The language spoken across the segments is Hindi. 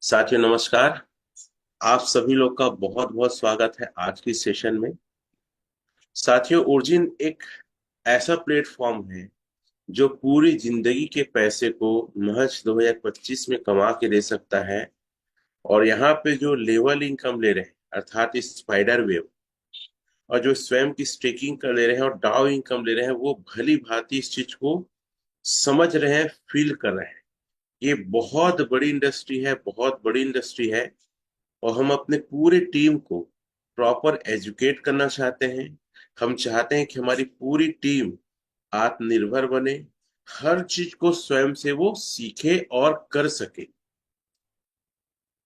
साथियों नमस्कार। आप सभी लोग का बहुत बहुत स्वागत है आज की सेशन में। साथियों, ओरिजिन एक ऐसा प्लेटफॉर्म है जो पूरी जिंदगी के पैसे को महज 2025 में कमा के दे सकता है। और यहाँ पे जो लेवल इनकम ले रहे हैं अर्थात इस स्पाइडर वेव, और जो स्वयं की स्टेकिंग कर ले रहे हैं और डाउ इनकम ले रहे हैं, वो भली भांति इस चीज को समझ रहे हैं, फील कर रहे हैं। ये बहुत बड़ी इंडस्ट्री है, बहुत बड़ी इंडस्ट्री है। और हम अपने पूरे टीम को प्रॉपर एजुकेट करना चाहते हैं। हम चाहते हैं कि हमारी पूरी टीम आत्मनिर्भर बने, हर चीज को स्वयं से वो सीखे और कर सके।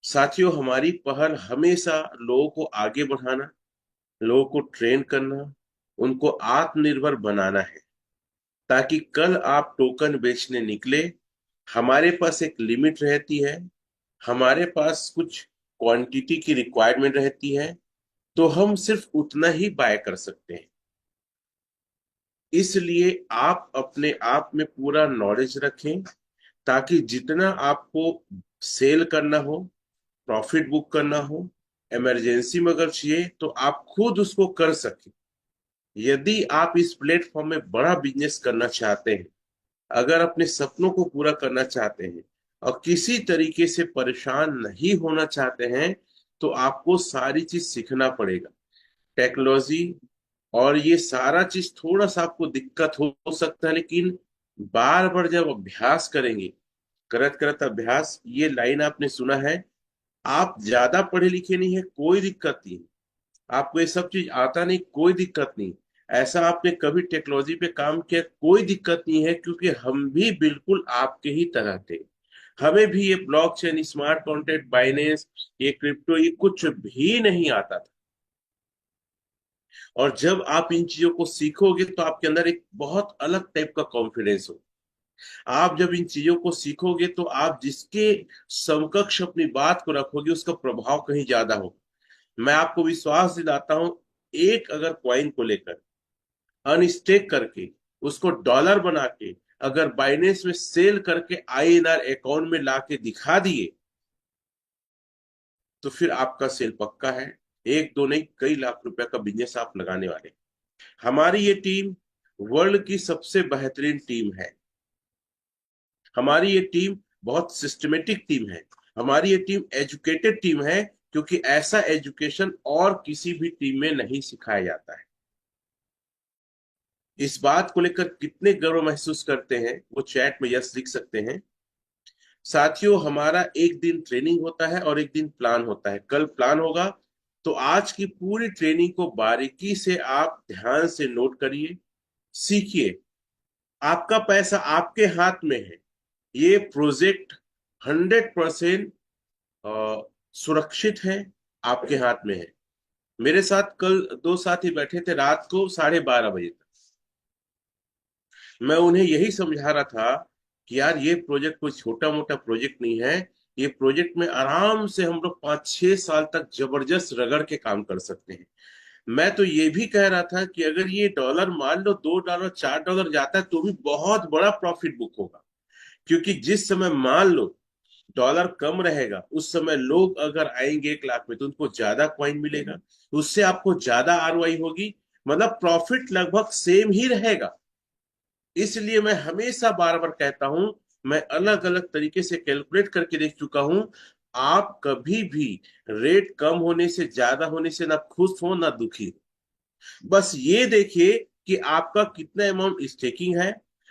साथियों, हमारी पहल हमेशा लोगों को आगे बढ़ाना, लोगों को ट्रेन करना, उनको आत्मनिर्भर बनाना है, ताकि कल आप टोकन बेचने निकले, हमारे पास एक लिमिट रहती है, हमारे पास कुछ क्वांटिटी की रिक्वायरमेंट रहती है, तो हम सिर्फ उतना ही बाय कर सकते हैं। इसलिए आप अपने आप में पूरा नॉलेज रखें, ताकि जितना आपको सेल करना हो, प्रॉफिट बुक करना हो, इमरजेंसी में अगर चाहिए तो आप खुद उसको कर सकें। यदि आप इस प्लेटफॉर्म में बड़ा बिजनेस करना चाहते हैं, अगर अपने सपनों को पूरा करना चाहते हैं और किसी तरीके से परेशान नहीं होना चाहते हैं, तो आपको सारी चीज सीखना पड़ेगा। टेक्नोलॉजी और ये सारा चीज थोड़ा सा आपको दिक्कत हो सकता है, लेकिन बार बार जब अभ्यास करेंगे, करत करत अभ्यास, ये लाइन आपने सुना है, आप ज्यादा पढ़े लिखे नहीं है कोई दिक्कत नहीं, आपको ये सब चीज आता नहीं कोई दिक्कत नहीं, ऐसा आपने कभी टेक्नोलॉजी पे काम किया कोई दिक्कत नहीं है, क्योंकि हम भी बिल्कुल आपके ही तरह थे। हमें भी ये ब्लॉकचेन, स्मार्ट कॉन्ट्रैक्ट, बाइनेंस, ये क्रिप्टो, ये कुछ भी नहीं आता था। और जब आप इन चीजों को सीखोगे तो आपके अंदर एक बहुत अलग टाइप का कॉन्फिडेंस हो। आप जब इन चीजों को सीखोगे तो आप जिसके समकक्ष अपनी बात को रखोगे, उसका प्रभाव कहीं ज्यादा हो। मैं आपको विश्वास दिलाता हूं, एक अगर कॉइन को लेकर अनस्टेक करके उसको डॉलर बना के अगर बाइनेंस में सेल करके आईएनआर अकाउंट में ला के दिखा दिए, तो फिर आपका सेल पक्का है। एक दो नहीं, कई लाख रुपए का बिजनेस आप लगाने वाले हैं। हमारी ये टीम वर्ल्ड की सबसे बेहतरीन टीम है। हमारी ये टीम बहुत सिस्टमेटिक टीम है। हमारी ये टीम एजुकेटेड टीम है, क्योंकि ऐसा एजुकेशन और किसी भी टीम में नहीं सिखाया जाता है। इस बात को लेकर कितने गर्व महसूस करते हैं, वो चैट में यस लिख सकते हैं। साथियों, हमारा एक दिन ट्रेनिंग होता है और एक दिन प्लान होता है। कल प्लान होगा, तो आज की पूरी ट्रेनिंग को बारीकी से आप ध्यान से नोट करिए, सीखिए। आपका पैसा आपके हाथ में है। ये प्रोजेक्ट 100% सुरक्षित है, आपके हाथ में है। मेरे साथ कल दो साथी बैठे थे रात को 12:30 बजे तक। मैं उन्हें यही समझा रहा था कि यार, ये प्रोजेक्ट कोई छोटा मोटा प्रोजेक्ट नहीं है। ये प्रोजेक्ट में आराम से हम लोग 5-6 साल तक जबरदस्त रगड़ के काम कर सकते हैं। मैं तो ये भी कह रहा था कि अगर ये डॉलर मान लो $2 $4 जाता है, तो भी बहुत बड़ा प्रॉफिट बुक होगा। क्योंकि जिस समय मान लो डॉलर कम रहेगा, उस समय लोग अगर आएंगे 1 लाख में, तो उनको ज्यादा कॉइन मिलेगा, उससे आपको ज्यादा आरओआई होगी। मतलब प्रॉफिट लगभग सेम ही रहेगा। इसलिए मैं हमेशा बार बार कहता हूं, मैं अलग अलग तरीके से कैलकुलेट करके देख चुका हूं। आप कभी भी रेट कम होने से, ज्यादा होने से ना खुश हो ना दुखी हो। बस ये देखिए कि आपका कितना अमाउंट स्टेकिंग है,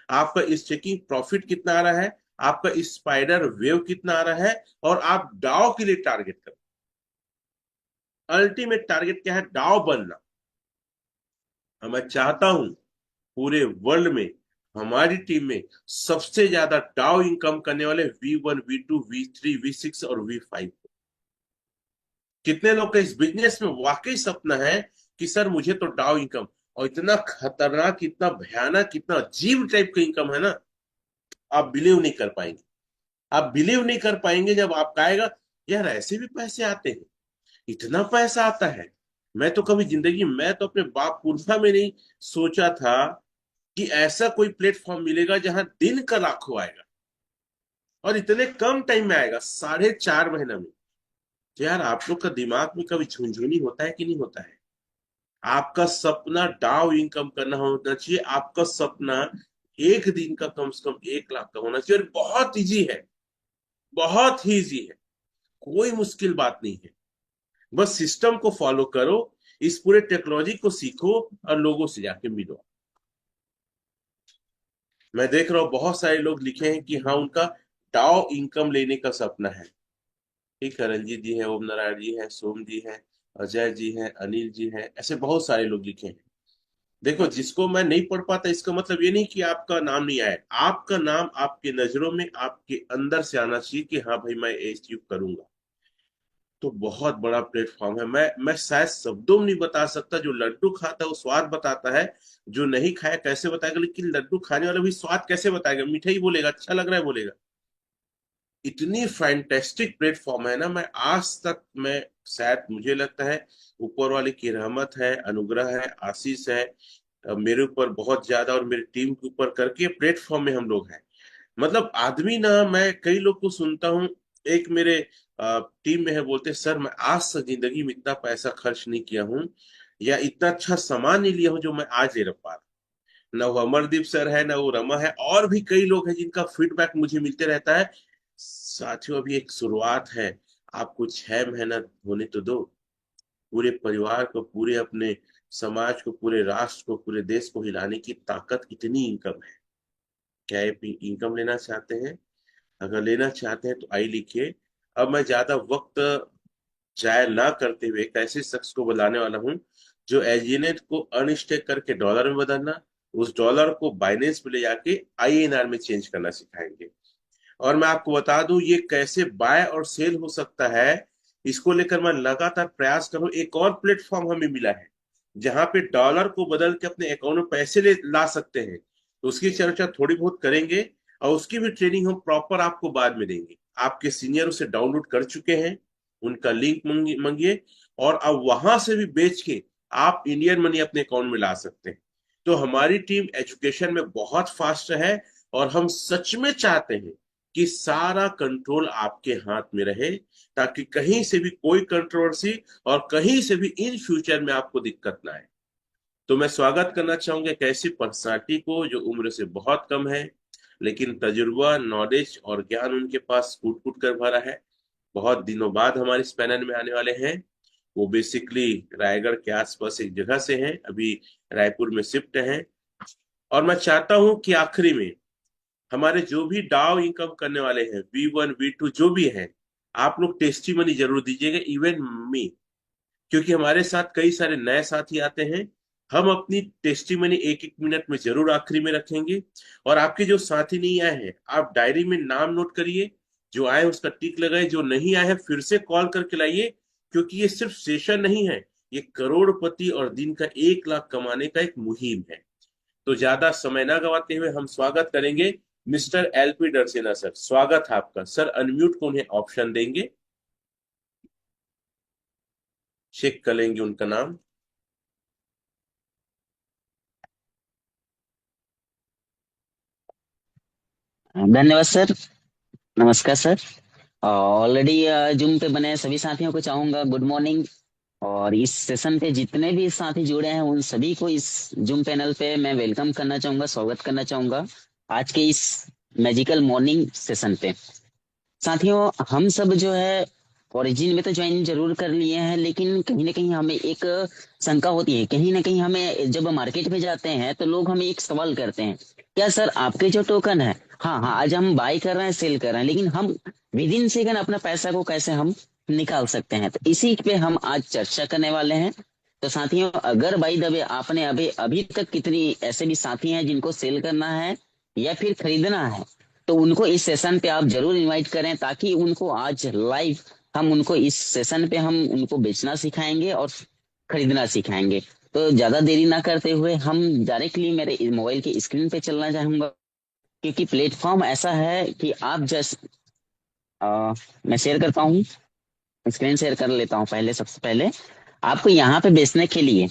आपका स्टेकिंग प्रॉफिट कितना आ रहा है, आपका स्पाइडर वेव कितना आ रहा है, और आप डाउ के लिए टारगेट करें। अल्टीमेट टारगेट क्या है? डाउ बनना। और मैं चाहता हूं पूरे वर्ल्ड में हमारी टीम में सबसे ज्यादा डाउ इनकम करने वाले V1, V2, V3, V6 और V5। कितने लोग का इस बिजनेस में वाकई सपना है कि सर मुझे तो डाउ इनकम, और इतना खतरनाक, इतना भयानक, इतना अजीब टाइप का इनकम है ना, आप बिलीव नहीं कर पाएंगे। आप बिलीव नहीं कर पाएंगे जब आपका आएगा, यार ऐसे भी पैसे आते हैं, इतना पैसा आता है। मैं तो कभी जिंदगी, मैं तो अपने बाप पुरखा में नहीं सोचा था कि ऐसा कोई प्लेटफॉर्म मिलेगा जहां दिन का लाखों आएगा। और इतने कम टाइम में आएगा, 4.5 महीना में। तो यार आप लोग का दिमाग में कभी झुंझुनी होता है कि नहीं होता है? आपका सपना डाउ इनकम करना होना चाहिए, आपका सपना एक दिन का कम से कम 1 लाख का होना चाहिए, और बहुत इजी है, बहुत ही इजी है, कोई मुश्किल बात नहीं है। बस सिस्टम को फॉलो करो, इस पूरे टेक्नोलॉजी को सीखो और लोगों से जाके मिलो। मैं देख रहा हूँ बहुत सारे लोग लिखे हैं कि हाँ उनका डाउ इनकम लेने का सपना है। ठीक है, रंजीत जी है, ओम नारायण जी है, सोम जी है, अजय जी है, अनिल जी है, ऐसे बहुत सारे लोग लिखे हैं। देखो, जिसको मैं नहीं पढ़ पाता इसका मतलब ये नहीं कि आपका नाम नहीं आया, आपका नाम आपके नजरों में आपके अंदर से आना चाहिए कि हाँ भाई मैं ये अचीव करूंगा। तो बहुत बड़ा प्लेटफॉर्म है, मैं शायद शब्दों में नहीं बता सकता। जो लड्डू खाता है वो स्वाद बताता है, जो नहीं खाया कैसे बताएगा, लेकिन लड्डू खाने वाला भी स्वाद कैसे बताएगा, मीठा ही बोलेगा, अच्छा लग रहा है बोलेगा। इतनी फैंटेस्टिक प्लेटफॉर्म है ना, मैं आज तक मैं शायद मुझे लगता है ऊपर वाले की रहमत है, अनुग्रह है, आशीष है मेरे ऊपर बहुत ज्यादा और मेरी टीम के ऊपर करके प्लेटफॉर्म में हम लोग हैं। मतलब आदमी ना, मैं कई लोग को सुनता हूँ, एक मेरे टीम में है, बोलते सर मैं आज तक जिंदगी में इतना पैसा खर्च नहीं किया हूँ या इतना अच्छा सामान नहीं लिया हूँ जो मैं आज ले पा रहा हूँ। ना वो अमरदीप सर है, ना वो रमा है, और भी कई लोग हैं जिनका फीडबैक मुझे मिलते रहता है। साथियों अभी एक शुरुआत है, आपको 6 महीना होने तो दो। पूरे परिवार को, पूरे अपने समाज को, पूरे राष्ट्र को, पूरे देश को हिलाने की ताकत इतनी इनकम है। क्या ये इनकम लेना चाहते हैं? अगर लेना चाहते हैं तो आई लिखिए। अब मैं ज्यादा वक्त जाया ना करते हुए एक ऐसे शख्स को बुलाने वाला हूँ जो एजीनेट को अनस्टेक करके डॉलर में बदलना, उस डॉलर को बाइनेंस पे ले जाके आईएनआर में चेंज करना सिखाएंगे। और मैं आपको बता दूं ये कैसे बाय और सेल हो सकता है, इसको लेकर मैं लगातार प्रयास करूं। एक और प्लेटफॉर्म हमें मिला है जहां पे डॉलर को बदल के अपने अकाउंट में पैसे ले ला सकते हैं, तो उसकी चर्चा थोड़ी बहुत करेंगे, और उसकी भी ट्रेनिंग हम प्रॉपर आपको बाद में देंगे। आपके सीनियर उसे डाउनलोड कर चुके हैं, उनका लिंक मंगिए, और अब वहां से भी बेच के आप इंडियन मनी अपने अकाउंट में ला सकते हैं। तो हमारी टीम एजुकेशन में बहुत फास्ट है, और हम सच में चाहते हैं कि सारा कंट्रोल आपके हाथ में रहे, ताकि कहीं से भी कोई कंट्रोवर्सी और कहीं से भी इन फ्यूचर में आपको दिक्कत ना आए। तो मैं स्वागत करना चाहूंगा एक ऐसी पर्सनालिटी को जो उम्र से बहुत कम है, लेकिन तजुर्बा, नॉलेज और ज्ञान उनके पास कूट कूट कर भरा है। बहुत दिनों बाद हमारे इस पैनल में आने वाले हैं। वो बेसिकली रायगढ़ के आसपास एक जगह से हैं, अभी रायपुर में शिफ्ट हैं। और मैं चाहता हूं कि आखिरी में हमारे जो भी डाउ इनकम करने वाले हैं, V1 V2 जो भी हैं, आप लोग टेस्टी मनी जरूर दीजिएगा, इवन मी। क्योंकि हमारे साथ कई सारे नए साथी आते हैं, हम अपनी टेस्टी मनी 1-1 मिनट में जरूर आखिरी में रखेंगे। और आपके जो साथी नहीं आए हैं, आप डायरी में नाम नोट करिए, जो आए उसका टिक लगाए, जो नहीं आए हैं फिर से कॉल करके लाइए। क्योंकि ये सिर्फ सेशन नहीं है, ये करोड़पति और दिन का 1 लाख कमाने का एक मुहिम है। तो ज्यादा समय ना गवाते हुए हम स्वागत करेंगे मिस्टर एलपी डरसेना सर। स्वागत है आपका सर, अनम्यूट को उन्हें ऑप्शन देंगे, चेक कर लेंगे उनका नाम। धन्यवाद सर। नमस्कार सर। ऑलरेडी जूम पे बने सभी साथियों को चाहूंगा गुड मॉर्निंग। और इस सेशन पे जितने भी साथी जुड़े हैं उन सभी को इस जूम पैनल पे मैं वेलकम करना चाहूंगा, स्वागत करना चाहूंगा आज के इस मैजिकल मॉर्निंग सेशन पे। साथियों, हम सब जो है ओरिजिन में तो ज्वाइन जरूर कर लिए हैं, लेकिन कहीं ना कहीं हमें एक शंका होती है। कहीं ना कहीं हमें जब मार्केट में जाते हैं तो लोग हमें एक सवाल करते हैं, क्या सर आपके जो टोकन है, हाँ हाँ आज हम बाय कर रहे हैं सेल कर रहे हैं, लेकिन हम विद इन सेकंड अपना पैसा को कैसे हम निकाल सकते हैं। तो इसी पे हम आज चर्चा करने वाले हैं। तो साथियों, अगर बाई द वे आपने अभी अभी तक कितनी ऐसे भी साथी हैं जिनको सेल करना है या फिर खरीदना है, तो उनको इस सेशन पे आप जरूर इनवाइट करें, ताकि उनको आज लाइव हम उनको इस सेशन पे हम उनको बेचना सिखाएंगे और खरीदना सिखाएंगे। तो ज्यादा देरी ना करते हुए हम डायरेक्टली मेरे मोबाइल की स्क्रीन पे चलना चाहूंगा, क्योंकि प्लेटफॉर्म ऐसा है कि आप जस्ट मैं शेयर करता हूँ, स्क्रीन शेयर कर लेता हूँ पहले। सबसे पहले आपको यहाँ पे बेचने के लिए,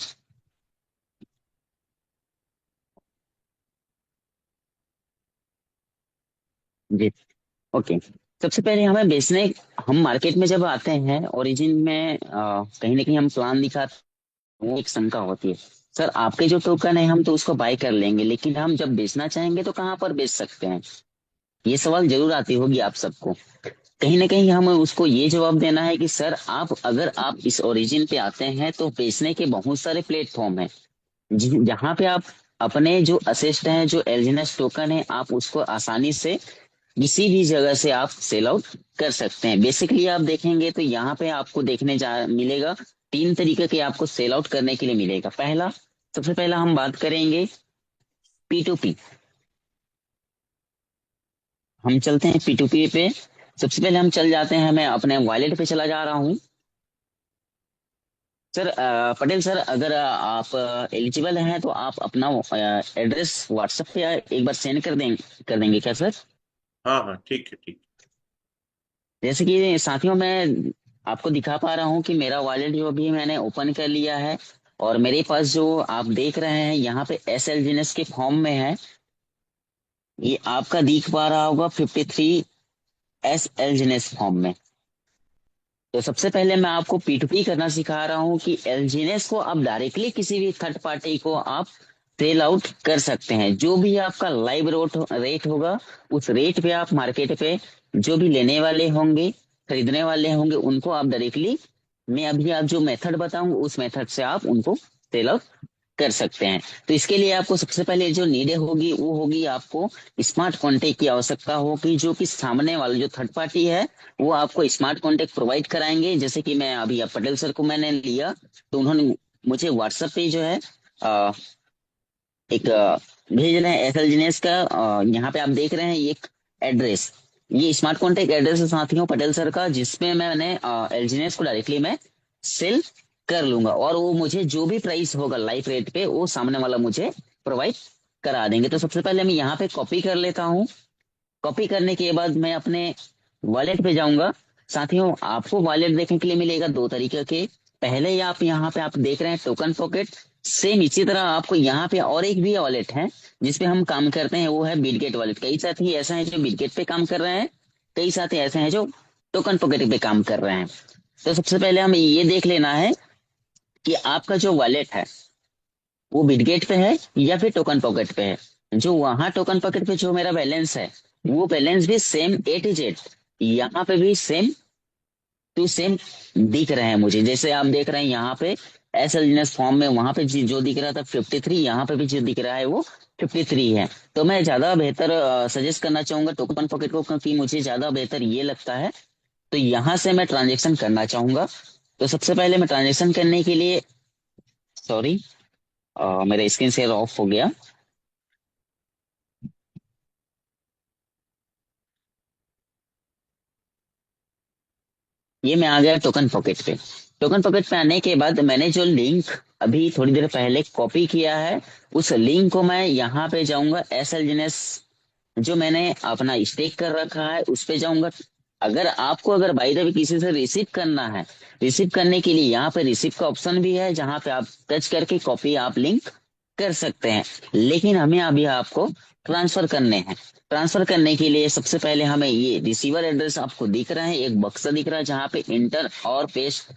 जी, ओके। सबसे पहले हमें बेचने, हम मार्केट में जब आते हैं ओरिजिन में कहीं ना कहीं हम प्लान दिखाते हैं, वो एक शंका होती है। सर आपके जो टोकन है हम तो उसको बाय कर लेंगे, लेकिन हम जब बेचना चाहेंगे तो कहाँ पर बेच सकते हैं? ये सवाल जरूर आती होगी आप सबको। कहीं ना कहीं हमें उसको ये जवाब देना है कि सर आप अगर आप इस ओरिजिन पे आते हैं तो बेचने के बहुत सारे प्लेटफॉर्म हैं, जहाँ पे आप अपने जो असेस्ट हैं, जो एलजीएनएस टोकन है, आप उसको आसानी से किसी भी जगह से आप सेल आउट कर सकते हैं। बेसिकली आप देखेंगे तो यहाँ पे आपको देखने जा मिलेगा, तीन तरीके के आपको सेल आउट करने के लिए मिलेगा। पहला, सबसे पहला हम बात करेंगे पी टू पी। हम चलते हैं पी टू पी पे। सबसे पहले हम चल जाते हैं, मैं अपने वॉलेट पे चला जा रहा हूँ। सर पटेल सर, अगर आप एलिजिबल हैं तो आप अपना एड्रेस व्हाट्सएप पे एक बार सेंड कर देंगे क्या सर? हाँ हाँ, ठीक है, ठीक। जैसे कि साथियों, मैं आपको दिखा पा रहा हूँ कि मेरा वॉलेट जो अभी मैंने ओपन कर लिया है, और मेरे पास जो आप देख रहे हैं यहाँ पे एस एल जीनेस के फॉर्म में है। ये आपका दिख पा रहा होगा 53 एस एल जीनेस फॉर्म में। तो सबसे पहले मैं आपको पी टू पी करना सिखा रहा हूँ कि एल जीनेस को आप डायरेक्टली किसी भी थर्ड पार्टी को आप सेल आउट कर सकते हैं। जो भी आपका लाइव रेट होगा, उस रेट पे आप मार्केट पे जो भी लेने वाले होंगे, खरीदने वाले होंगे, उनको आप डायरेक्टली, मैं अभी आप जो मेथड बताऊंगा उस मेथड से आप उनको सेल आउट कर सकते हैं। तो इसके लिए आपको सबसे पहले जो नीड होगी वो होगी आपको स्मार्ट कॉन्टेक्ट की आवश्यकता होगी, जो कि सामने वाला जो थर्ड पार्टी है वो आपको स्मार्ट कॉन्टेक्ट प्रोवाइड कराएंगे। जैसे कि मैं अभी अब पटेल सर को मैंने लिया, तो उन्होंने मुझे व्हाट्सएप पे जो है अ, एक भेज रहे हैं एसएल जीनेस का। यहाँ पे आप देख रहे हैं ये एक एड्रेस, ये स्मार्ट कॉन्टेक्ट एड्रेस है साथियों पटेल सर का, जिसमें मैंने एल जीनेस को डायरेक्टली मैं सेल कर लूंगा, और वो मुझे जो भी प्राइस होगा लाइव रेट पे वो सामने वाला मुझे प्रोवाइड करा देंगे। तो सबसे पहले मैं यहाँ पे कॉपी कर लेता हूँ। कॉपी करने के बाद मैं अपने वॉलेट पे जाऊंगा। साथियों आपको वॉलेट देखने के लिए मिलेगा दो तरीके के। पहले ही आप यहाँ पे आप देख रहे हैं टोकन पॉकेट। सेम इसी तरह आपको यहाँ पे और एक भी वॉलेट है जिसपे हम काम करते हैं, वो है बिटगेट वॉलेट। कई साथी ऐसा है जो बिटगेट पे काम कर रहे हैं, कई साथी ऐसे हैं जो टोकन पॉकेट पे काम कर रहे हैं। तो सबसे पहले हमें ये देख लेना है कि आपका जो वॉलेट है वो बिटगेट पे है या फिर टोकन पॉकेट पे है। जो वहां टोकन पॉकेट पे जो मेरा बैलेंस है, वो बैलेंस भी सेम ए टू जेड यहाँ पे भी सेम टू सेम दिख रहे हैं मुझे। जैसे आप देख रहे हैं यहाँ पे एस एल फॉर्म में वहां पे जो दिख रहा था 53, यहाँ पे भी जो दिख रहा है वो 53 है। तो मैं ज्यादा बेहतर सजेस्ट करना चाहूंगा टोकन पॉकेट को, क्योंकि मुझे ज्यादा बेहतर ये लगता है। तो यहाँ से मैं ट्रांजेक्शन करना चाहूंगा। तो सबसे पहले मैं ट्रांजेक्शन करने के लिए, सॉरी, मेरा स्क्रीन शेयर ऑफ हो गया। ये मैं आ गया टोकन पॉकेट पे। टोकन पॉकेट पे आने के बाद मैंने जो लिंक अभी थोड़ी देर पहले कॉपी किया है, उस लिंक को मैं यहाँ पे जाऊंगा एस एल जीनेस जो मैंने अपना स्टेक कर रखा है उस पे जाऊंगा। अगर आपको अगर बाई द वे किसी से रिसीव करना है, रिसीव करने के लिए यहाँ पे रिसीव का ऑप्शन भी है, जहाँ पे आप टच करके कॉपी आप लिंक कर सकते हैं। लेकिन हमें अभी आपको ट्रांसफर करने हैं। ट्रांसफर करने के लिए सबसे पहले हमें ये रिसीवर एड्रेस आपको दिख रहा है, एक बक्सा दिख रहा है जहाँ पे इंटर और पेस्ट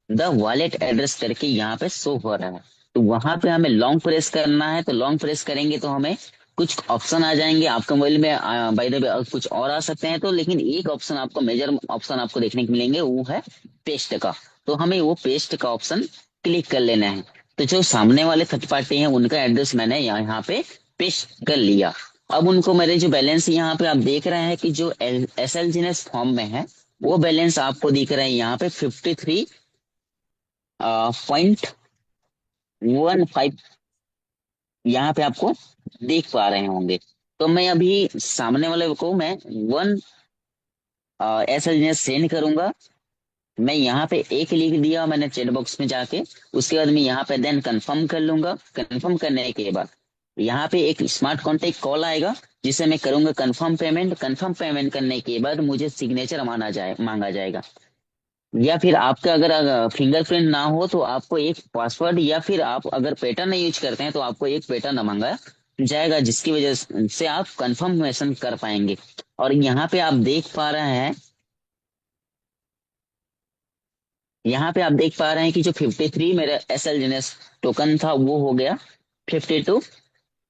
द वॉलेट एड्रेस करके यहाँ पे शो हो रहा है। तो वहां पे हमें लॉन्ग प्रेस करना है। तो लॉन्ग प्रेस करेंगे तो हमें कुछ ऑप्शन आ जाएंगे आपके मोबाइल में, बाय द वे कुछ और आ सकते हैं, तो लेकिन एक ऑप्शन आपको, मेजर ऑप्शन आपको देखने को मिलेंगे, वो है पेस्ट का। तो हमें वो पेस्ट का ऑप्शन क्लिक कर लेना है। तो जो सामने वाले थर्ड पार्टी हैं उनका एड्रेस मैंने यहाँ पे पेस्ट कर लिया। अब उनको मेरे जो बैलेंस यहाँ पे आप देख रहे हैं कि जो एस एल जीनेस फॉर्म में है, वो बैलेंस आपको दिख रहा है यहाँ पे 53.15 यहाँ पे आपको देख पा रहे होंगे। तो मैं अभी सामने वाले को मैं वन एस एल सेंड करूंगा। मैं यहाँ पे एक लिख दिया मैंने चैट बॉक्स में जाके। उसके बाद मैं यहाँ पे देन कंफर्म कर लूंगा। कंफर्म करने के बाद यहाँ पे एक स्मार्ट कॉन्टेक्ट कॉल आएगा, जिसे मैं करूंगा कंफर्म पेमेंट। कंफर्म पेमेंट करने के बाद मुझे सिग्नेचर मांगा जाएगा, या फिर आपका अगर फिंगरप्रिंट ना हो तो आपको एक पासवर्ड, या फिर आप अगर पैटर्न यूज करते हैं तो आपको एक पैटर्न मांगा जाएगा, जिसकी वजह से आप कंफर्मेशन कर पाएंगे। और यहाँ पे आप देख पा रहे हैं, यहाँ पे आप देख पा रहे हैं कि जो 53 मेरा एसएलजीएस टोकन था वो हो गया 52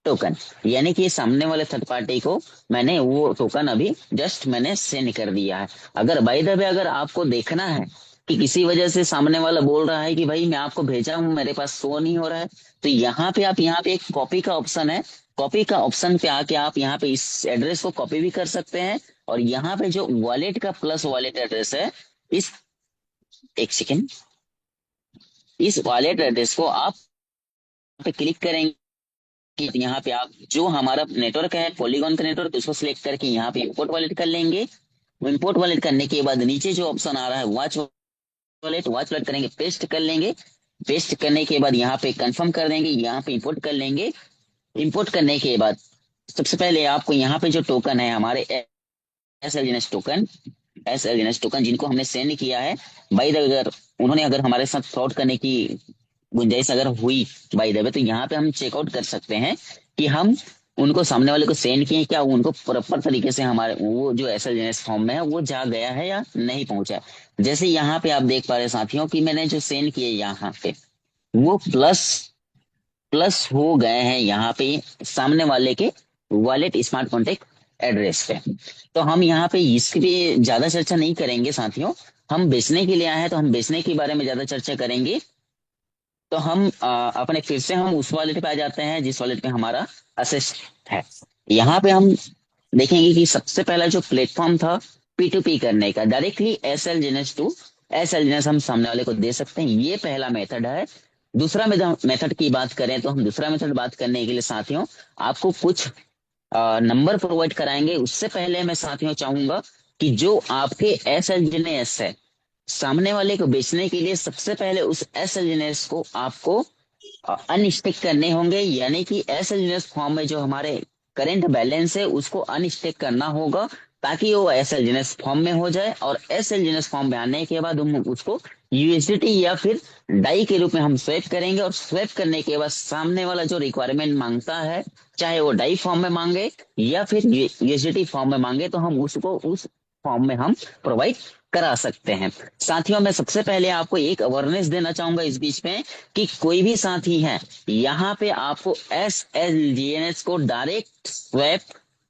टोकन। यानी कि सामने वाले थर्ड पार्टी को मैंने वो टोकन अभी जस्ट मैंने सेंड कर दिया है। अगर बाय द वे अगर आपको देखना है कि किसी वजह से सामने वाला बोल रहा है कि भाई मैं आपको भेजा हूं मेरे पास शो नहीं हो रहा है, तो यहाँ पे आप, यहाँ पे एक कॉपी का ऑप्शन है। कॉपी का ऑप्शन पे आके आप यहाँ पे इस एड्रेस को कॉपी भी कर सकते हैं। और यहाँ पे जो वॉलेट का प्लस वॉलेट एड्रेस है, इस, एक सेकेंड, इस वॉलेट एड्रेस को आप पे क्लिक करेंगे कि यहाँ पे आप जो हमारा नेटवर्क है पॉलीगॉन का नेटवर्क, उसको सिलेक्ट करके यहाँ पे इंपोर्ट वॉलेट कर लेंगे। इंपोर्ट वॉलेट करने के बाद नीचे जो ऑप्शन आ रहा है वॉच वॉलेट, वॉच वॉलेट करेंगे, पेस्ट कर लेंगे। पेस्ट करने के बाद यहाँ पे कंफर्म कर देंगे, यहाँ पे इंपोर्ट कर लेंगे। इंपोर्ट करने के बाद सबसे पहले आपको यहाँ पे जो टोकन है हमारे एसएलजीएस टोकन, एसएलजीएस टोकन जिनको हमने सेंड किया है, भाई अगर उन्होंने अगर हमारे साथ फ्रॉड करने की गुंजाइश अगर हुई बाय द वे, तो यहाँ पे हम चेकआउट कर सकते हैं कि हम उनको, सामने वाले को सेंड किए क्या, उनको प्रॉपर तरीके से हमारे वो जो एसएलजीएस फॉर्म में है वो जा गया है या नहीं पहुंचा है। जैसे यहाँ पे आप देख पा रहे हैं साथियों कि मैंने जो सेंड किए यहाँ पे वो प्लस प्लस हो गए हैं यहाँ पे सामने वाले के वॉलेट स्मार्ट कॉन्टेक्ट एड्रेस पे। तो हम यहाँ पे इसकी भी ज्यादा चर्चा नहीं करेंगे साथियों। हम बेचने के लिए आए हैं तो हम बेचने के बारे में ज्यादा चर्चा करेंगे। तो हम अपने फिर से हम उस वॉलेट पे आ जाते हैं जिस वॉलेट पे हमारा असिस्ट है। यहाँ पे हम देखेंगे कि सबसे पहला जो प्लेटफॉर्म था P2P करने का, डायरेक्टली एसएलजीएस टू एसएलजीएस हम सामने वाले को दे सकते हैं, ये पहला मेथड है। दूसरा मेथड की बात करें तो हम दूसरा मेथड बात करने के लिए साथियों आपको कुछ नंबर प्रोवाइड कराएंगे। उससे पहले मैं साथियों चाहूंगा कि जो आपके एसएलजीएस है सामने वाले को बेचने के लिए सबसे पहले उस एसएलजीएस को आपको अनस्टिक करने होंगे। यानी कि एसएलजीएस फॉर्म में जो हमारे करेंट बैलेंस है उसको अनस्टिक करना होगा ताकि वो एसएलजीएस फॉर्म में हो जाए। और एसएलजीएस फॉर्म में आने के बाद हम उसको यूएसडीटी या फिर डाई के रूप में हम स्वैप करेंगे। और स्वैप करने के बाद सामने वाला जो रिक्वायरमेंट मांगता है, चाहे वो डाई फॉर्म में मांगे या फिर यूएसडीटी फॉर्म में मांगे, तो हम उसको उस फॉर्म में हम प्रोवाइड करा सकते हैं। साथियों मैं सबसे पहले आपको एक अवेयरनेस देना चाहूंगा इस बीच में कि कोई भी साथी है यहाँ पे आपको एसएलजीएस को डायरेक्ट स्वैप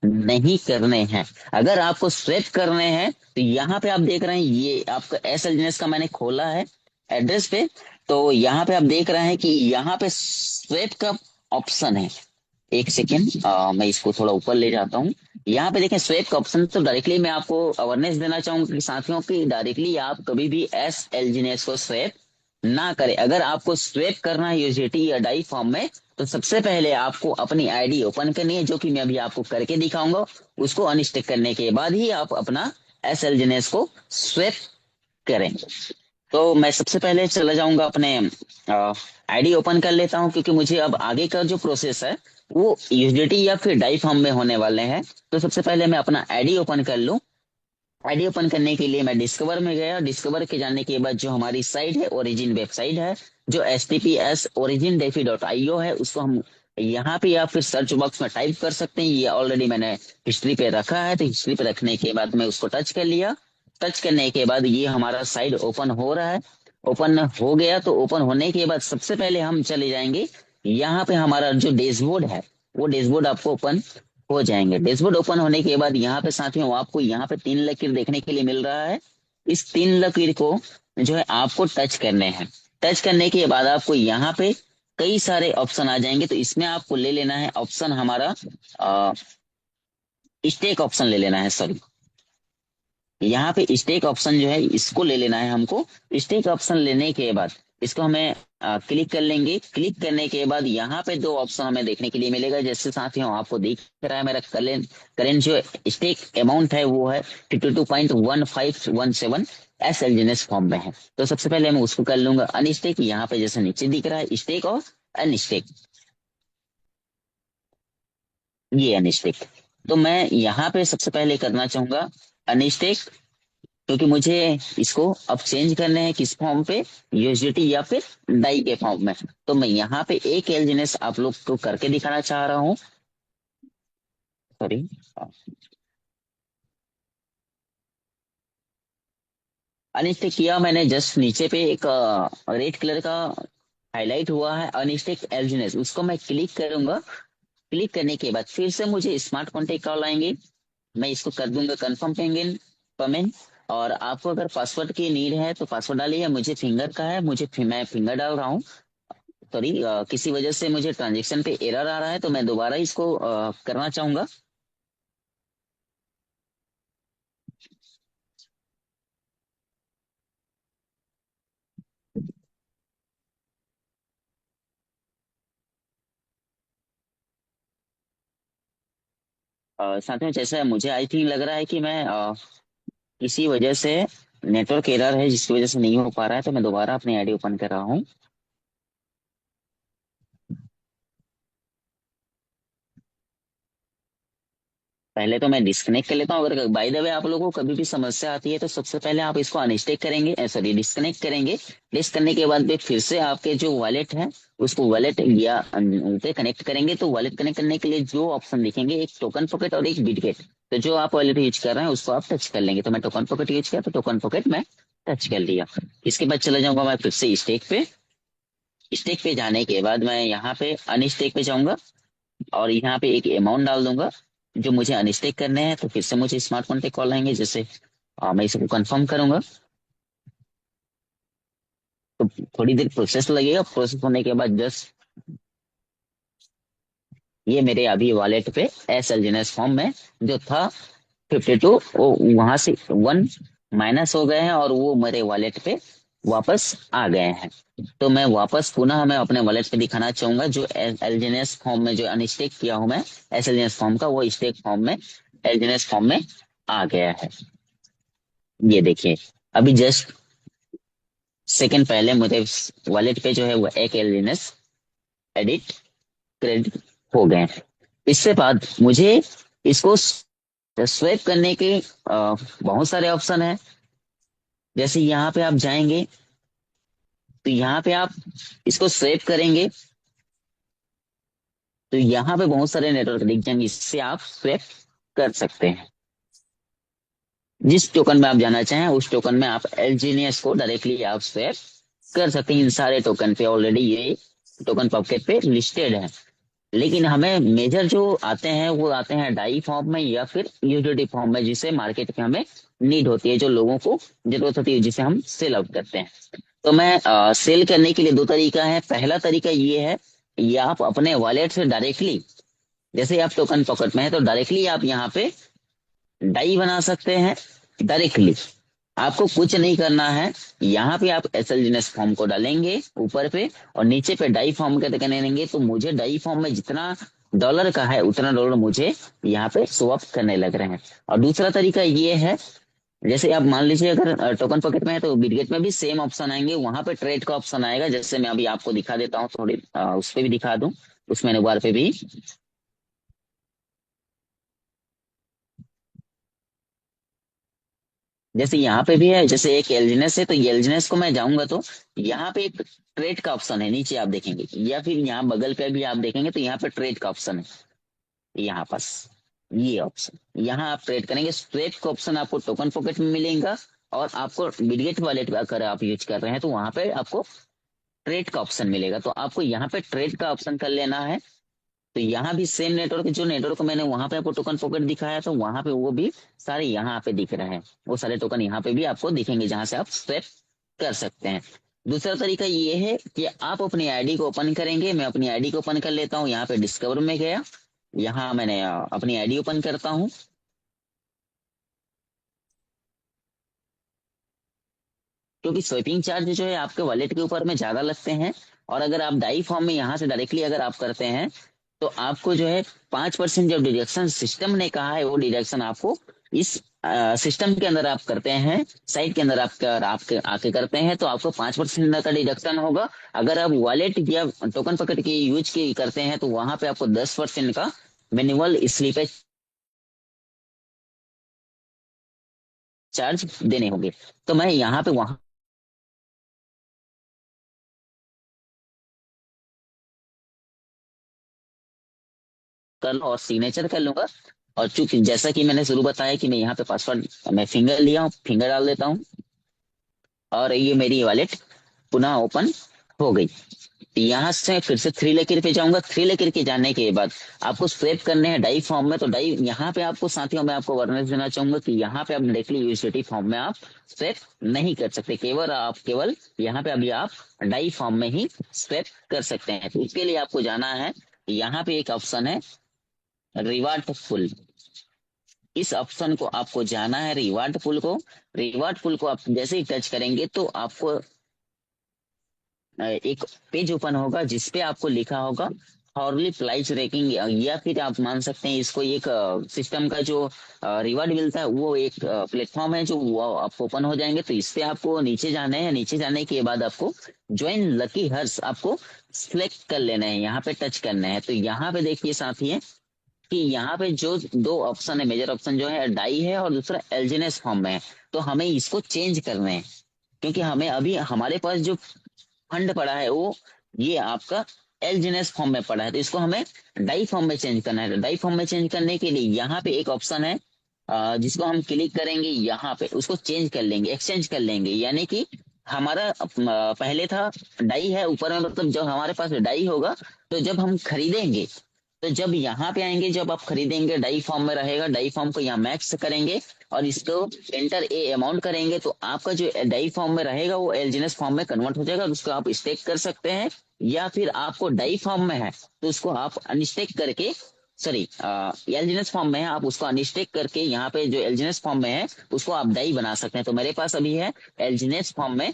नहीं करने हैं। अगर आपको स्वैप करने हैं तो यहाँ पे आप देख रहे हैं ये आपका एसएलजीएस का मैंने खोला है एड्रेस पे। तो यहाँ पे आप देख रहे हैं कि यहाँ पे स्वैप का ऑप्शन है। एक सेकेंड, मैं इसको थोड़ा ऊपर ले जाता हूँ। यहाँ पे देखें स्वेप का ऑप्शन, तो डायरेक्टली मैं आपको अवेयरनेस देना चाहूंगा कि साथियों की डायरेक्टली आप कभी भी एस एलजीनेस को स्वेप ना करें। अगर आपको स्वेप करना है यूजीटी या डाई फॉर्म में, तो सबसे पहले आपको अपनी आईडी ओपन करनी है, जो कि मैं अभी आपको करके दिखाऊंगा। उसको अनस्टिक करने के बाद ही आप अपना एस एलजीनेस को स्वेप करें। तो मैं सबसे पहले चला जाऊंगा अपने आईडी ओपन कर लेता हूं, क्योंकि मुझे अब आगे का जो प्रोसेस है वो यूएसडीटी या फिर डाई फॉर्म में होने वाले हैं। तो सबसे पहले मैं अपना आईडी ओपन कर लूं। आईडी ओपन करने के लिए मैं डिस्कवर में गया। डिस्कवर के जाने के बाद जो हमारी साइट है ओरिजिन वेबसाइट है, जो HTTPS origin-defi.io है, उसको हम यहाँ पे या फिर सर्च बॉक्स में टाइप कर सकते हैं। ये ऑलरेडी मैंने हिस्ट्री पे रखा है, तो हिस्ट्री पे रखने के बाद मैं उसको टच कर लिया। टच करने के बाद ये हमारा साइट ओपन हो रहा है। ओपन हो गया, तो ओपन होने के बाद सबसे पहले हम चले जाएंगे यहाँ पे हमारा जो डैशबोर्ड है, वो डैशबोर्ड आपको ओपन हो जाएंगे। डैशबोर्ड ओपन होने के बाद यहाँ पे साथियों आपको यहाँ पे 3 लकीर देखने के लिए मिल रहा है। इस 3 लकीर को जो है आपको टच करने हैं। टच करने के बाद आपको यहाँ पे कई सारे ऑप्शन आ जाएंगे, तो इसमें आपको ले लेना है ऑप्शन हमारा स्टेक ऑप्शन ले लेना है, सॉरी, यहाँ पे स्टेक ऑप्शन जो है इसको ले लेना है हमको। स्टेक ऑप्शन लेने के बाद इसको हमें क्लिक कर लेंगे। क्लिक करने के बाद यहाँ पे 2 ऑप्शन हमें देखने के लिए मिलेगा। जैसे साथियों आपको दिख रहा है मेरा करेंट जो स्टेक अमाउंट है वो है 52.1517 एसएलजीएस फॉर्म में है। तो सबसे पहले मैं उसको कर लूंगा अनस्टेक। यहाँ पे जैसे नीचे दिख रहा है स्टेक और अनस्टेक, ये अनस्टेक। तो मैं यहाँ पे सबसे पहले करना चाहूंगा अनस्टेक, क्योंकि मुझे इसको अब चेंज करने हैं किस फॉर्म पे, यूएसडीटी या फिर डाई के फॉर्म में। तो मैं यहाँ पे एक एलजीनेस आप लोग को करके दिखाना चाह रहा हूँ, सॉरी। अनस्टिक किया मैंने, जस्ट नीचे पे एक रेड कलर का हाईलाइट हुआ है अनस्टिक एल्जीनेस, उसको मैं क्लिक करूंगा। क्लिक करने के बाद फिर से मुझे स्मार्ट कॉन्टेक्ट कॉल आएंगे। मैं इसको कर दूंगा कंफर्म पेंगिन पेमेंट। और आपको अगर पासवर्ड की नीड है तो पासवर्ड डालिए, मुझे फिंगर का है, मैं फिंगर डाल रहा हूँ। सॉरी, किसी वजह से मुझे ट्रांजेक्शन पे एरर आ रहा है तो मैं दोबारा इसको करना चाहूंगा। साथियों, जैसा मुझे आई थिंक लग रहा है कि मैं किसी वजह से नेटवर्क एरर है जिसकी वजह से नहीं हो पा रहा है, तो मैं दोबारा अपनी आईडी ओपन कर रहा हूँ। पहले तो मैं डिस्कनेक्ट कर लेता हूँ। अगर बाय द वे आप लोगों को कभी भी समस्या आती है तो सबसे पहले आप इसको अनस्टेक करेंगे, सॉरी डिस्कनेक्ट करेंगे। डिस्क करने के बाद भी फिर से आपके जो वॉलेट है उसको वॉलेट या पे कनेक्ट करेंगे। तो वॉलेट कनेक्ट करने के लिए जो ऑप्शन दिखेंगे, एक टोकन पॉकेट और एक बिटगेट। तो जो आप वॉलेट यूज कर रहे हैं उसको आप टच कर लेंगे। तो मैं टोकन पॉकेट यूज किया तो टोकन पॉकेट में टच कर लिया। इसके बाद चला जाऊंगा मैं फिर से स्टेक पे। स्टेक पे जाने के बाद मैं यहाँ पे अनस्टेक पे जाऊंगा और यहाँ पे एक अमाउंट डाल दूंगा जो मुझे अनस्टेक करने हैं। तो फिर से मुझे स्मार्ट कॉन्टेक्ट कॉल आएंगे, जैसे मैं इसको कंफर्म करूंगा। तो थोड़ी देर प्रोसेस लगेगा। प्रोसेस होने के बाद जस्ट ये मेरे अभी वॉलेट पे एस एल फॉर्म में जो था 52, वो वहां से 1 माइनस हो गए हैं और वो मेरे वॉलेट पे वापस आ गए हैं। तो मैं वापस पुनः मैं अपने वॉलेट पे दिखाना चाहूंगा जो एलजीएनएस फॉर्म में जो अनस्टेक किया हूं मैं एस एल फॉर्म का, वो स्टेक फॉर्म में एलजीएनएस फॉर्म में आ गया है। ये देखिए, अभी जस्ट सेकंड पहले मुझे वॉलेट पे जो है वो एक एलजीएनएस एडिट क्रेडिट हो गए हैं। इससे बाद मुझे इसको स्वैप करने के बहुत सारे ऑप्शन है। जैसे यहाँ पे आप जाएंगे तो यहाँ पे आप इसको स्वैप करेंगे तो यहाँ पे बहुत सारे नेटवर्क दिख जाएंगे, इससे आप स्वैप कर सकते हैं। जिस टोकन में आप जाना चाहें उस टोकन में आप एलजीनियस को डायरेक्टली आप स्वैप कर सकते हैं। इन सारे टोकन पे ऑलरेडी ये टोकन पॉकेट पे लिस्टेड है। लेकिन हमें मेजर जो आते हैं वो आते हैं डाई फॉर्म में या फिर यूटिलिटी फॉर्म में, जिसे मार्केट में हमें नीड होती है, जो लोगों को जरूरत होती है, जिसे हम सेल आउट करते हैं। तो मैं सेल करने के लिए दो तरीका है। पहला तरीका ये है, ये आप अपने वॉलेट से डायरेक्टली, जैसे आप टोकन पॉकेट में है तो डायरेक्टली आप यहाँ पे डाई बना सकते हैं। डायरेक्टली आपको कुछ नहीं करना है। यहाँ पे आप एसएलजीएस फॉर्म को डालेंगे ऊपर पे और नीचे पे डाई फॉर्म के करेंगे तो मुझे डाई फॉर्म में जितना डॉलर का है उतना डॉलर मुझे यहाँ पे स्वैप करने लग रहे हैं। और दूसरा तरीका ये है, जैसे आप मान लीजिए अगर टोकन पॉकेट में है तो बिटगेट में भी सेम ऑप्शन आएंगे, वहां पे ट्रेड का ऑप्शन आएगा। जैसे मैं अभी आपको दिखा देता हूँ, थोड़ी उस पे भी दिखा दूं, उस मेनू बार पे भी। जैसे यहाँ पे भी है, जैसे एक एलजीनेस है तो ये एलजीनेस को मैं जाऊंगा तो यहाँ पे एक ट्रेड का ऑप्शन है, नीचे आप देखेंगे, या फिर यहाँ बगल पे भी आप देखेंगे तो यहाँ पे ट्रेड का ऑप्शन है। यहाँ पास ये ऑप्शन, यहाँ आप ट्रेड करेंगे। ट्रेड का ऑप्शन आपको टोकन पॉकेट में मिलेगा और आपको बिटगेट वॉलेट अगर आप यूज कर रहे हैं तो वहां पे आपको ट्रेड का ऑप्शन मिलेगा। तो आपको यहाँ पे ट्रेड का ऑप्शन कर लेना है। तो यहाँ भी सेम नेटवर्क, जो नेटवर्क मैंने वहां पे आपको टोकन पॉकेट दिखाया तो वहां पे वो भी सारे यहाँ पे दिख रहे हैं। वो सारे टोकन यहाँ पे भी आपको दिखेंगे जहां से आप स्वैप कर सकते हैं। दूसरा तरीका ये है कि आप अपनी आईडी को ओपन करेंगे। मैं अपनी आईडी को ओपन कर लेता हूँ। यहाँ पे डिस्कवर में गया, यहाँ मैंने अपनी आईडी ओपन करता हूँ। क्योंकि स्वेपिंग चार्ज जो है आपके वॉलेट के ऊपर में ज्यादा लगते हैं। और अगर आप डाई फॉर्म में यहाँ से डायरेक्टली अगर आप करते हैं तो आपको जो है 5% जो डिडक्शन सिस्टम ने कहा है वो डिडक्शन आपको इस सिस्टम के अंदर आप करते हैं, साइट के अंदर आप आके करते हैं तो आपको 5% का डिडक्शन होगा। अगर आप वॉलेट या टोकन पॉकेट की यूज की करते हैं तो वहां पे आपको 10% का मैनुअल स्लीपेज चार्ज देने होंगे। तो मैं यहाँ पे वहां कर लूँ और सिग्नेचर कर लूंगा। और चूंकि जैसा कि मैंने शुरू बताया कि मैं यहाँ पे पासवर्ड मैं फिंगर लिया हूँ, फिंगर डाल देता हूँ। और ये मेरी वॉलेट पुनः ओपन हो गई। यहाँ से फिर से थ्री लेकर पे जाऊंगा। थ्री लेकर के जाने के बाद आपको स्वैप करने हैं डाई फॉर्म में। तो डाई यहाँ पे आपको साथियों मैं आपको वर्णन देना चाहूंगा कि यहाँ पे आप डायरेक्टली यूएसडीटी फॉर्म में आप स्वैप नहीं कर सकते। केवल यहाँ पे अभी आप डाई फॉर्म में ही स्वैप कर सकते हैं। तो इसके लिए आपको जाना है, यहाँ पे एक ऑप्शन है रिवार्ड फुल। इस ऑप्शन को आपको जाना है, रिवार्ड पुल को। रिवार्ड पुल को आप जैसे ही टच करेंगे तो आपको एक पेज ओपन होगा जिसपे आपको लिखा होगा हॉर्ली प्राइस रैंकिंग, या फिर आप मान सकते हैं इसको एक सिस्टम का जो रिवार्ड मिलता है वो एक प्लेटफॉर्म है जो वो आपको ओपन हो जाएंगे। तो इस पे आपको नीचे जाना है। नीचे जाने के बाद आपको ज्वाइन लकी हर्स आपको सिलेक्ट कर लेना है, यहाँ पे टच करना है। तो यहाँ पे देखिए साथी है कि यहाँ पे जो दो ऑप्शन है, मेजर ऑप्शन जो है डाई है और दूसरा एलजीएनएस फॉर्म में है। तो हमें इसको चेंज करना है, क्योंकि हमें अभी हमारे पास जो फंड पड़ा है वो ये आपका एलजीएनएस फॉर्म में पड़ा है। तो इसको हमें डाई फॉर्म में चेंज करना है। तो डाई फॉर्म में चेंज करने के लिए यहाँ पे एक ऑप्शन है जिसको हम क्लिक करेंगे, यहाँ पे उसको चेंज कर लेंगे, एक्सचेंज कर लेंगे। यानी कि हमारा पहले था डाई है ऊपर में, मतलब जब हमारे पास डाई होगा तो जब हम खरीदेंगे, तो जब यहाँ पे आएंगे, जब आप खरीदेंगे डाई फॉर्म में रहेगा, डाई फॉर्म को यहाँ मैक्स करेंगे और इसको एंटर ए अमाउंट करेंगे तो आपका जो डाई फॉर्म में रहेगा वो एलजीएनएस फॉर्म में कन्वर्ट हो जाएगा और उसको आप स्टेक कर सकते हैं। या फिर आपको डाई फॉर्म में है तो उसको आप अनस्टेक करके, सॉरी एलजीएनएस फॉर्म में है, आप उसको अनस्टेक करके यहाँ पे जो एलजीएनएस फॉर्म में है उसको आप डाई बना सकते हैं। तो मेरे पास अभी है एलजीएनएस फॉर्म में,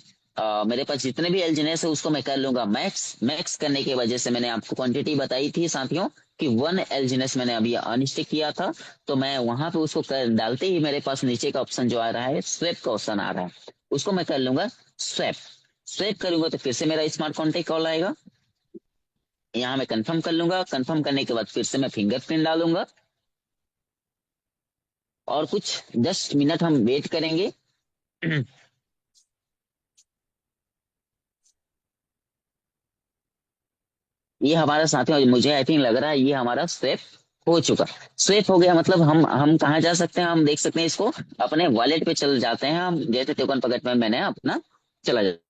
मेरे पास जितने भी एलजीएनएस है उसको मैं कर लूंगा मैक्स। मैक्स करने की वजह से मैंने आपको क्वांटिटी बताई थी साथियों कि 1 एलजीएनएस मैंने अभी अनस्टिक किया था। तो मैं वहां पे उसको डालते ही मेरे पास नीचे का ऑप्शन जो आ रहा है स्वैप का ऑप्शन आ रहा है, उसको मैं कर लूंगा स्वैप। स्वैप करूंगा तो फिर से मेरा स्मार्ट कॉन्टेक्ट कॉल आएगा। यहाँ मैं कंफर्म कर लूंगा। कंफर्म करने के बाद फिर से मैं फिंगरप्रिंट डालूंगा और कुछ 10 मिनट हम वेट करेंगे। ये हमारा साथियों मुझे आई थिंक लग रहा है ये हमारा स्वेप हो चुका। स्वेप हो गया मतलब हम कहाँ जा सकते हैं, हम देख सकते हैं इसको अपने वॉलेट पे चल जाते हैं हम। जैसे टोकन पकेट में मैंने अपना चला जाता है।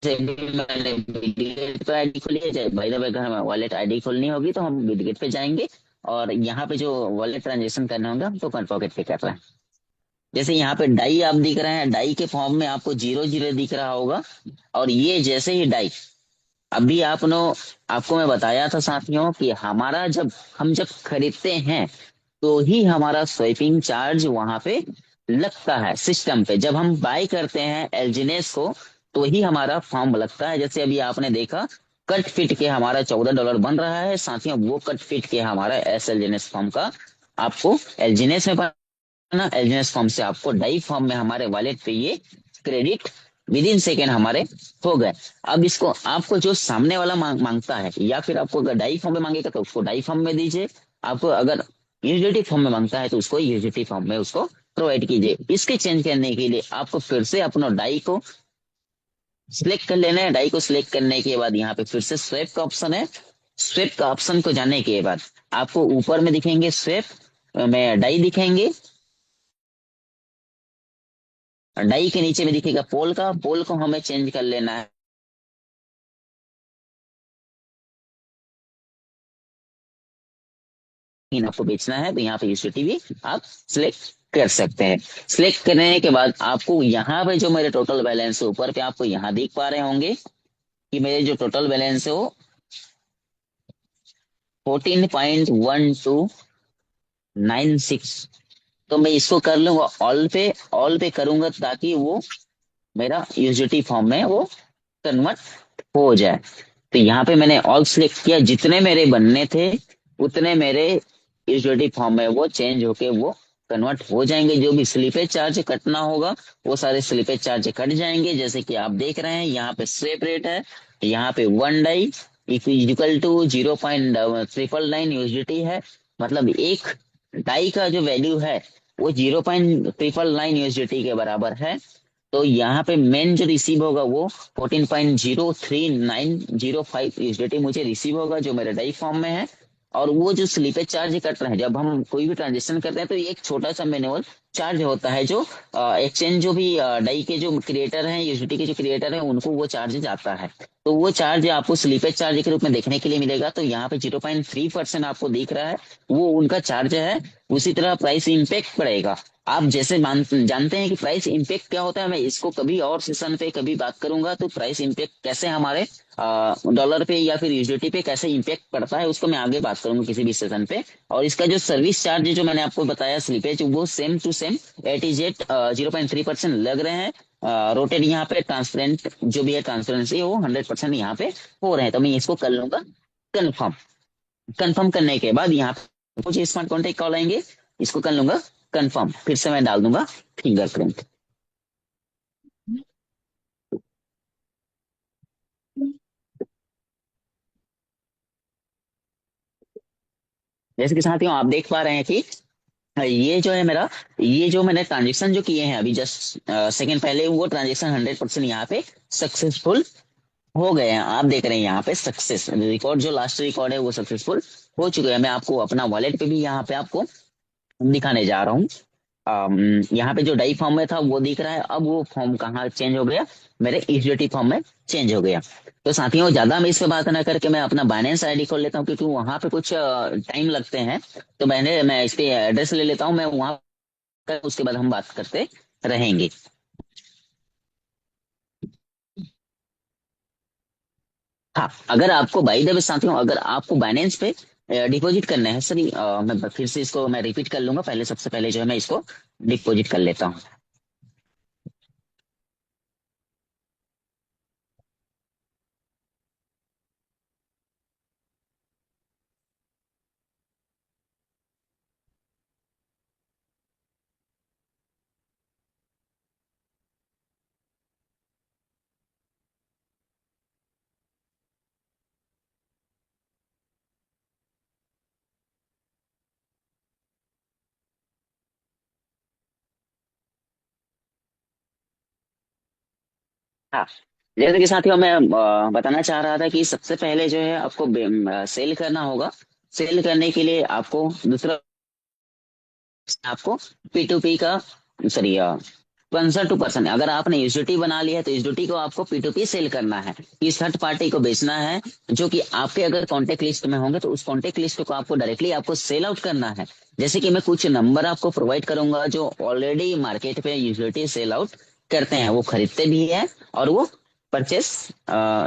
जैसे भी मैंने बिटगेट पे आईडी खोली है, भाई भाई घर में वॉलेट आईडी खोलनी होगी तो हम बिटगेट पे जाएंगे और यहाँ पे जो वॉलेट ट्रांजेक्शन करने होंगे हम टोकन पॉकेट पे कर रहे हैं। जैसे यहाँ पे डाई आप दिख रहे हैं, डाई के फॉर्म में आपको 0 0 दिख रहा होगा। और ये जैसे ही डाई अभी आपको मैं बताया था साथियों कि हमारा जब खरीदते हैं तो ही हमारा स्वैपिंग चार्ज वहां पे लगता है सिस्टम पे। जब हम बाय करते हैं एलजीनेस को तो ही हमारा फॉर्म लगता है। जैसे अभी आपने देखा कट फिट के हमारा $14 बन रहा है साथियों, वो कट फिट के हमारा एस एलजीनेस फॉर्म का आपको एलजीनेस में ना, एलजीएस फॉर्म से आपको डाई फॉर्म में हमारे वॉलेट पे ये क्रेडिट विद इन सेकेंड हमारे हो गए। अब इसको आपको जो सामने वाला मांगता है, या फिर आपको अगर डाई फॉर्म में मांगेगा तो उसको डाई फॉर्म में दीजिए, आपको अगर यूजिटी फॉर्म में मांगता है तो उसको यूजिटी फॉर्म में उसको प्रोवाइड कीजिए। इसके चेंज करने के लिए आपको फिर से अपना डाई को सिलेक्ट कर लेना है। डाई को सिलेक्ट करने के बाद यहाँ पे फिर से स्वेप का ऑप्शन है। स्वेप का ऑप्शन को जाने के बाद आपको ऊपर में दिखेंगे स्वेप में डाई दिखेंगे, डाई के नीचे में दिखेगा पोल का, पोल को हमें चेंज कर लेना है। इन आपको बेचना है तो यहाँ पे यूसीटी भी आप सिलेक्ट कर सकते हैं। सिलेक्ट करने के बाद आपको यहाँ पे जो मेरे टोटल बैलेंस है ऊपर पे आपको यहाँ दिख पा रहे होंगे कि मेरे जो टोटल बैलेंस है वो 14.1296। तो मैं इसको कर लूंगा ऑल पे करूंगा ताकि वो मेरा यूजिटी फॉर्म में वो कन्वर्ट हो जाए। तो यहाँ पे मैंने ऑल सिलेक्ट किया, जितने मेरे बनने थे उतने मेरे यूटिलिटी फॉर्म में वो चेंज होके वो कन्वर्ट हो जाएंगे। जो भी स्लीपेज चार्ज कटना होगा वो सारे स्लीपेज चार्ज कट जाएंगे। जैसे कि आप देख रहे हैं यहाँ पे स्वेप रेट है, यहाँ पे 1 डाई इक्वल टू 0.999 यूएसडीटी है। मतलब एक डाई का जो वैल्यू है वो 0.999 यूएसडीटी के बराबर है। तो यहाँ पे मेन जो रिसीव होगा वो 14.03905 यूएसडीटी मुझे रिसीव होगा जो मेरे डाई फॉर्म में है। और वो जो स्लीपेज चार्ज कट रहे हैं, जब हम कोई भी ट्रांजेक्शन करते हैं तो ये एक छोटा सा मैनुअल चार्ज होता है, जो एक्सचेंज जो भी डाई के जो क्रिएटर हैं, यूटिलिटी के जो क्रिएटर हैं, उनको वो चार्ज जाता है। तो वो चार्ज आपको स्लीपेज चार्ज के रूप में देखने के लिए मिलेगा। तो यहाँ पे 0.3% आपको दिख रहा है, वो उनका चार्ज है। उसी तरह प्राइस इम्पेक्ट पड़ेगा। आप जैसे जानते हैं कि प्राइस इम्पेक्ट क्या होता है, मैं इसको कभी और सेशन पे कभी बात करूंगा। तो प्राइस इम्पेक्ट कैसे हमारे डॉलर पे या फिर यूएसडी पे कैसे इम्पेक्ट पड़ता है, उसको मैं आगे बात करूंगा किसी भी सेशन पे। और इसका जो सर्विस चार्ज जो मैंने आपको बताया स्लीपेज, वो सेम टू सेम एटीजेट 0.3% लग रहे हैं। रोटेड यहाँ पे ट्रांसपेरेंट जो भी है, ट्रांसपेरेंसी वो 100% यहाँ पे हो रहे हैं। तो मैं इसको कर लूंगा कन्फर्म। कन्फर्म करने के बाद यहाँ पे मुझे स्मार्ट कॉन्टेक्ट कॉल आएंगे, इसको कर लूंगा कन्फर्म। फिर से मैं डाल दूंगा फिंगरप्रिंट। जैसे कि साथियों आप देख पा रहे हैं कि ये जो है मेरा, ये जो मैंने ट्रांजेक्शन जो किए हैं अभी जस्ट सेकंड पहले, वो ट्रांजेक्शन 100% यहाँ पे सक्सेसफुल हो गए हैं। आप देख रहे हैं यहाँ पे सक्सेस रिकॉर्ड, जो लास्ट रिकॉर्ड है वो सक्सेसफुल हो चुके हैं। मैं आपको अपना वॉलेट पे भी यहाँ पे आपको दिखाने जा रहा हूँ। यहाँ पे जो डाई फॉर्म में था वो दिख रहा है, अब वो फॉर्म कहाँ चेंज हो गया, मेरे यूटिलिटी फॉर्म में चेंज हो गया। तो साथियों ज्यादा मैं इस पे बात ना करके मैं अपना बाइनेंस आईडी खोल लेता हूँ, क्योंकि वहां पे कुछ टाइम लगते हैं। तो मैं इसके एड्रेस ले लेता हूँ, मैं वहां उसके बाद हम बात करते रहेंगे। हाँ, अगर आपको बाई द वे साथियों, अगर आपको बाइनेंस पे डिपॉजिट करना है, सॉरी मैं फिर से इसको मैं रिपीट कर लूंगा। पहले सबसे पहले जो है मैं इसको डिपॉजिट कर लेता हूँ। हाँ, जैसे कि साथियों मैं बताना चाह रहा था कि सबसे पहले जो है आपको सेल करना होगा। सेल करने के लिए आपको दूसरा, आपको पी टू पी का, सॉरी, पर्सन टू पर्सन, अगर आपने यूटिलिटी बना लिया है तो यूटिलिटी को आपको पी टू पी सेल करना है, किस थर्ड पार्टी को बेचना है, जो कि आपके अगर कॉन्टेक्ट लिस्ट में होंगे तो उस कॉन्टेक्ट लिस्ट को आपको डायरेक्टली आपको सेल आउट करना है। जैसे कि मैं कुछ नंबर आपको प्रोवाइड करूंगा जो ऑलरेडी मार्केट पे यूटिलिटी सेल आउट करते हैं, वो खरीदते भी है और वो परचेस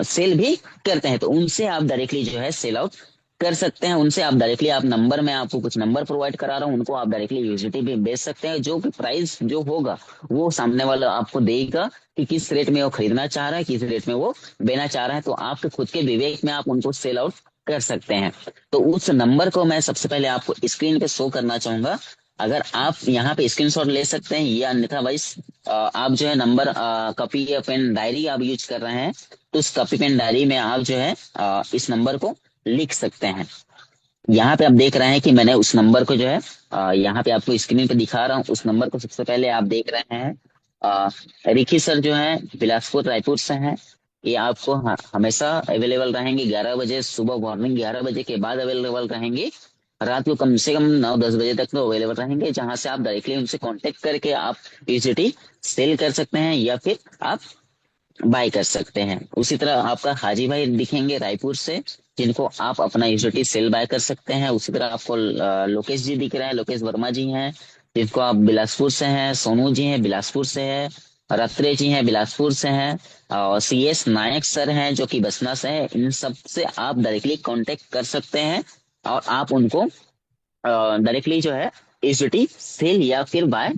सेल भी करते हैं। तो उनसे आप डायरेक्टली जो है सेल आउट कर सकते हैं। उनसे आप डायरेक्टली, आप नंबर, मैं आपको कुछ नंबर प्रोवाइड करा रहा हूँ, उनको आप डायरेक्टली यूएसडी भी बेच सकते हैं। जो कि प्राइस जो होगा वो सामने वाला आपको देगा कि किस रेट में वो खरीदना चाह रहा है, किस रेट में वो बेचना चाह रहा है। तो आपके खुद के विवेक में आप उनको सेल आउट कर सकते हैं। तो उस नंबर को मैं सबसे पहले आपको स्क्रीन पे शो करना चाहूंगा। अगर आप यहाँ पे स्क्रीनशॉट ले सकते हैं, या अन्यथा वाइस आप जो है नंबर कॉपी या पेन डायरी आप यूज कर रहे हैं, तो उस कॉपी पेन डायरी में आप जो है इस नंबर को लिख सकते हैं। यहाँ पे आप देख रहे हैं कि मैंने उस नंबर को जो है यहाँ पे आपको स्क्रीन पे दिखा रहा हूँ। उस नंबर को सबसे पहले आप देख रहे हैं, अ, रिकी सर जो है बिलासपुर रायपुर से हैं। ये आपको हमेशा अवेलेबल रहेंगे 11 बजे सुबह, मॉर्निंग 11 बजे के बाद अवेलेबल रहेंगे। रात को कम से कम 9-10 बजे तक तो अवेलेबल रहेंगे, जहां से आप डायरेक्टली उनसे कांटेक्ट करके आप यूटिलिटी सेल कर सकते हैं या फिर आप बाय कर सकते हैं। उसी तरह आपका हाजी भाई दिखेंगे रायपुर से, जिनको आप अपना यूटिलिटी सेल बाय कर सकते हैं। उसी तरह आपको लोकेश जी दिख रहे हैं, लोकेश वर्मा जी हैं, जिनको आप बिलासपुर से हैं। सोनू जी हैं बिलासपुर से है। रत्रे जी हैं बिलासपुर से हैं। और सी एस नायक सर हैं जो कि बसना से है। इन सब से आप डायरेक्टली कांटेक्ट कर सकते हैं और आप उनको डायरेक्टली जो है यूटिलिटी सेल या फिर बाय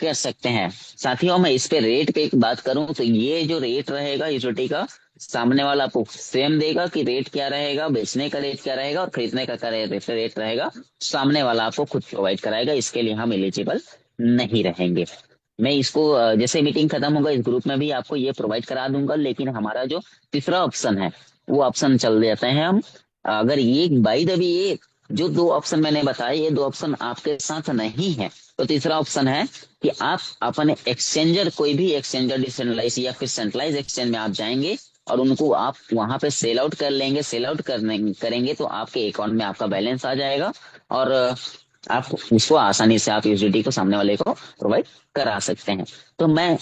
कर सकते हैं। साथियों मैं इस पे रेट पे एक बात करूं तो ये जो रेट रहेगा यूटिलिटी का, सामने वाला आपको सेम देगा कि रेट क्या रहेगा, बेचने का रेट क्या रहेगा और खरीदने का क्या रेट रहेगा, सामने वाला आपको खुद प्रोवाइड कराएगा। इसके लिए हम एलिजिबल नहीं रहेंगे। मैं इसको जैसे मीटिंग खत्म होगा इस ग्रुप में भी आपको ये प्रोवाइड करा दूंगा। लेकिन हमारा जो तीसरा ऑप्शन है वो ऑप्शन चल जाते हैं हम। अगर ये बाई द वे ये जो दो ऑप्शन मैंने बताए, ये दो ऑप्शन आपके साथ नहीं है, तो तीसरा ऑप्शन है कि आप अपने एक्सचेंजर, कोई भी एक्सचेंजर डिसेंट्रलाइज या फिर सेंट्रलाइज एक्सचेंज में आप जाएंगे और उनको आप वहां पे सेल आउट कर लेंगे। सेल आउट करने करेंगे तो आपके अकाउंट में आपका बैलेंस आ जाएगा, और आप उसको आसानी से आप यूजिलिटी को सामने वाले को प्रोवाइड करा सकते हैं। तो मैं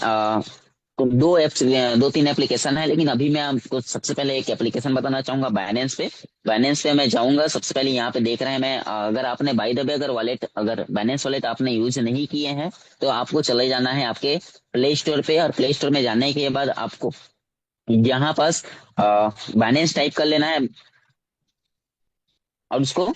तो दो एप्स, दो तीन एप्लीकेशन है, लेकिन अभी मैं आपको सबसे पहले एक एप्लीकेशन बताना चाहूंगा बाइनेंस पे। बाइनेंस पे मैं जाऊंगा। सबसे पहले यहाँ पे देख रहे हैं मैं, अगर आपने बाय द वे अगर वॉलेट, अगर बाइनेंस वॉलेट आपने यूज नहीं किए हैं तो आपको चले जाना है आपके प्ले स्टोर पे, और प्ले स्टोर में जाने के बाद आपको यहाँ पास बाइनेंस टाइप कर लेना है, और उसको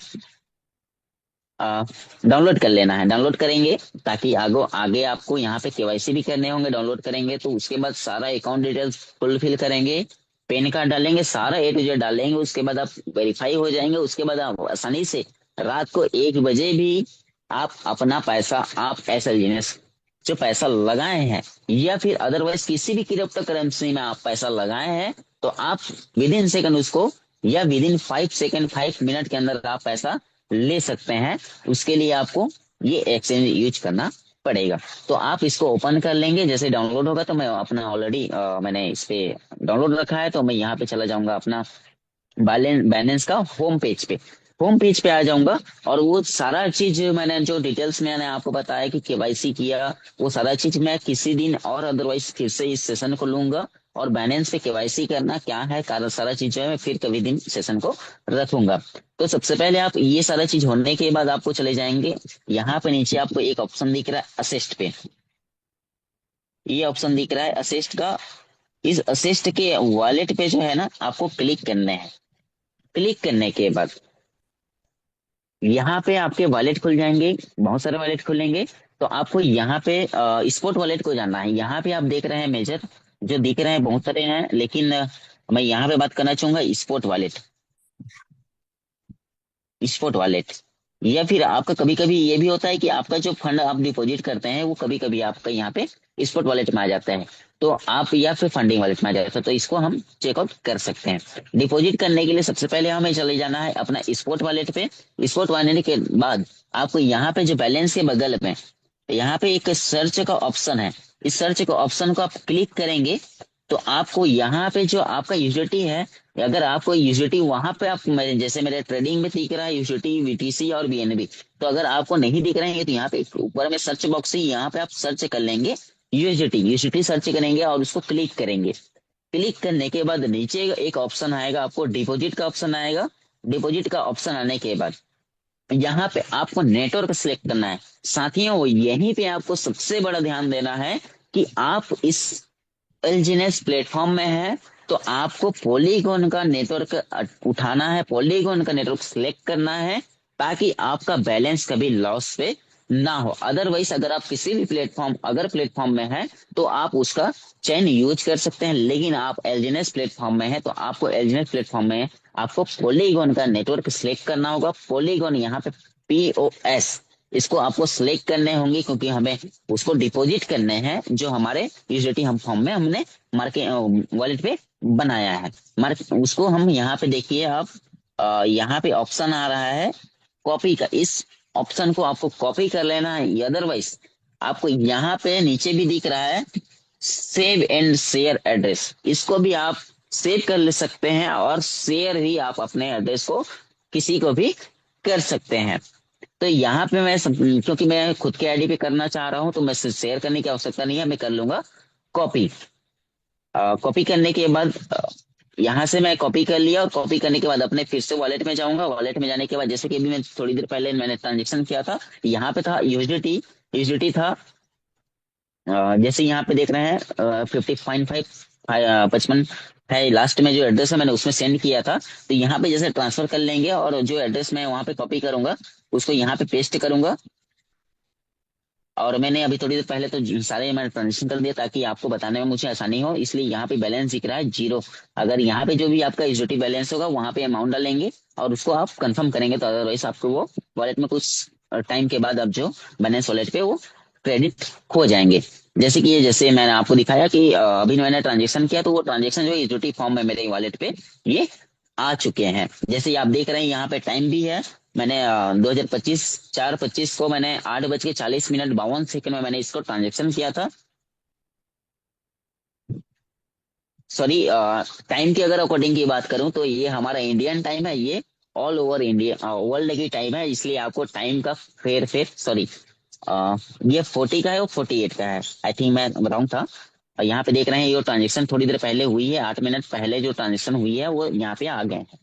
डाउनलोड कर लेना है। डाउनलोड करेंगे ताकि आगे आगे आपको यहाँ पे केवाईसी भी करने होंगे। डाउनलोड करेंगे तो उसके बाद सारा अकाउंट डिटेल्स फुलफिल करेंगे, पैन कार्ड डालेंगे, सारा ए टू जेड डालेंगे। उसके बाद आप वेरीफाई हो जाएंगे। उसके बाद आप आसानी से रात को 1 बजे भी आप अपना पैसा, आप ऐसा बिजनेस जो पैसा लगाए हैं, या फिर अदरवाइज किसी भी क्रिप्टो करेंसी में आप पैसा लगाए हैं, तो आप विद इन सेकंड उसको, या विद इन 5 सेकंड, 5 मिनट के अंदर आप पैसा ले सकते हैं। उसके लिए आपको ये एक्सचेंज यूज करना पड़ेगा। तो आप इसको ओपन कर लेंगे। जैसे डाउनलोड होगा तो मैं अपना ऑलरेडी मैंने इस पे डाउनलोड रखा है, तो मैं यहाँ पे चला जाऊंगा अपना बैलेंस का होम पेज पे। होम पेज पे आ जाऊंगा, और वो सारा चीज मैंने जो डिटेल्स मैंने आपको बताया कि केवाईसी किया, वो सारा चीज मैं किसी दिन और अदरवाइज फिर से इस सेशन को लूंगा, और बैलेंस पे केवाईसी करना क्या है, सारा चीज जो है मैं फिर कभी दिन सेशन को रखूंगा। तो सबसे पहले आप ये सारा चीज होने के बाद आपको चले जाएंगे, यहाँ पे नीचे आपको एक ऑप्शन दिख रहा है असिस्ट पे। ये ऑप्शन दिख रहा है असिस्ट का। इस असिस्ट के वॉलेट पे जो है ना, आपको क्लिक करने हैं। क्लिक करने के बाद यहाँ पे आपके वॉलेट खुल जाएंगे, बहुत सारे वॉलेट खुलेंगे। तो आपको यहाँ पे स्पॉट वॉलेट को जाना है। यहाँ पे आप देख रहे हैं मेजर जो दिख रहे हैं बहुत सारे हैं, लेकिन मैं यहाँ पे बात करना चाहूंगा स्पॉट वॉलेट। स्पॉट वॉलेट, या फिर आपका कभी कभी ये भी होता है कि आपका जो फंड आप डिपॉजिट करते हैं वो कभी कभी आपका यहाँ पे स्पॉट वॉलेट में आ जाता है, तो आप या फिर फंडिंग वॉलेट में आ जाता है, तो इसको हम चेकआउट कर सकते हैं। डिपॉजिट करने के लिए सबसे पहले हमें चले जाना है अपना स्पॉट वॉलेट पे। स्पॉट वॉलेट के बाद आपको यहाँ पे जो बैलेंस के बगल में यहाँ पे एक सर्च का ऑप्शन है। इस सर्च का ऑप्शन को आप क्लिक करेंगे तो आपको यहाँ पे जो आपका यूजिलिटी है, अगर आपको यूजिलिटी वहां पे आप जैसे मेरे ट्रेडिंग में दिख रहा है यूजिलिटी वीटीसी और बीएनबी, तो अगर आपको नहीं दिख रहे हैं तो यहाँ पे ऊपर में सर्च बॉक्स है, यहाँ पे आप सर्च कर लेंगे यूजिलिटी। यूजिलिटी सर्च करेंगे और उसको क्लिक करेंगे। क्लिक करने के बाद नीचे एक ऑप्शन आएगा, आपको डिपॉजिट का ऑप्शन आएगा। डिपॉजिट का ऑप्शन आने के बाद यहाँ पे आपको नेटवर्क सिलेक्ट करना है। साथियों यहीं पे आपको सबसे बड़ा ध्यान देना है कि आप इस एलजीनेस प्लेटफॉर्म में है, तो आपको पॉलीगॉन का नेटवर्क उठाना है, पॉलीगॉन का नेटवर्क सिलेक्ट करना है, ताकि आपका बैलेंस कभी लॉस पे ना हो। अदरवाइज अगर आप किसी भी प्लेटफॉर्म, अगर प्लेटफॉर्म में है तो आप उसका चैन यूज कर सकते हैं, लेकिन आप एलजीनेस प्लेटफॉर्म में है तो आपको एलजीनेस प्लेटफॉर्म में आपको पॉलीगॉन का नेटवर्क सिलेक्ट करना होगा। पॉलीगॉन यहाँ पे पीओएस, इसको आपको सिलेक्ट करने होंगे, क्योंकि हमें उसको डिपॉजिट करने हैं जो हमारे यूजिलिटी हम फॉर्म में हमने मार्केट वॉलेट पे बनाया है। मार्क उसको हम यहाँ पे देखिए आप, यहाँ पे ऑप्शन आ रहा है कॉपी का। इस ऑप्शन को आपको कॉपी कर लेना है, अदरवाइज आपको यहाँ पे नीचे भी दिख रहा है सेव एंड शेयर एड्रेस, इसको भी आप सेव कर ले सकते हैं, और शेयर भी आप अपने एड्रेस को किसी को भी कर सकते हैं। तो यहाँ पे क्योंकि मैं खुद के आईडी पे करना चाह रहा हूँ तो मैं शेयर करने की आवश्यकता नहीं है, मैं कर लूंगा कॉपी। कॉपी करने के बाद यहाँ से मैं कॉपी कर लिया, और कॉपी करने के बाद अपने फिर से वॉलेट में जाऊंगा। वॉलेट में जाने के बाद जैसे कि अभी मैं थोड़ी देर पहले मैंने ट्रांजेक्शन किया था, यहाँ पे था यूजिलिटी। यूजिलिटी था जैसे यहाँ पे देख रहे हैं 50.5 55 है लास्ट में जो एड्रेस है मैंने उसमें सेंड किया था। तो यहाँ पे जैसे ट्रांसफर कर लेंगे, और जो एड्रेस मैं वहाँ पे कॉपी करूंगा उसको यहाँ पे पेस्ट करूंगा। और मैंने अभी थोड़ी देर पहले तो सारे मैंने ट्रांजेक्शन कर दिया ताकि आपको बताने में मुझे आसानी हो, इसलिए यहाँ पे बैलेंस दिख रहा है 0। अगर यहाँ पे जो भी आपका यूटिलिटी बैलेंस होगा वहां पे अमाउंट डालेंगे और उसको आप कंफर्म करेंगे, तो अदरवाइज आपको वो वॉलेट में कुछ टाइम के बाद आप जो बैलेंस वॉलेट पे वो क्रेडिट खो जाएंगे। जैसे कि ये, जैसे मैंने आपको दिखाया कि अभी मैंने ट्रांजेक्शन किया तो वो ट्रांजेक्शन जो है यूटिलिटी फॉर्म में मेरे वॉलेट पे ये आ चुके हैं। जैसे आप देख रहे हैं यहाँ पे टाइम भी है। मैंने 2025 4/25 को मैंने 8:40 मिनट 52 सेकंड में मैंने इसको ट्रांजेक्शन किया था। सॉरी, टाइम की अगर अकॉर्डिंग की बात करूं तो ये हमारा इंडियन टाइम है, ये ऑल ओवर इंडिया वर्ल्ड की टाइम है, इसलिए आपको टाइम का फेर फेर सॉरी, ये 40 का है और 48 का है। आई थिंक मैं रॉन्ग था। और यहाँ पे देख रहे हैं ये ट्रांजेक्शन थोड़ी देर पहले हुई है, 8 मिनट पहले जो ट्रांजेक्शन हुई है वो यहाँ पे आ गए हैं।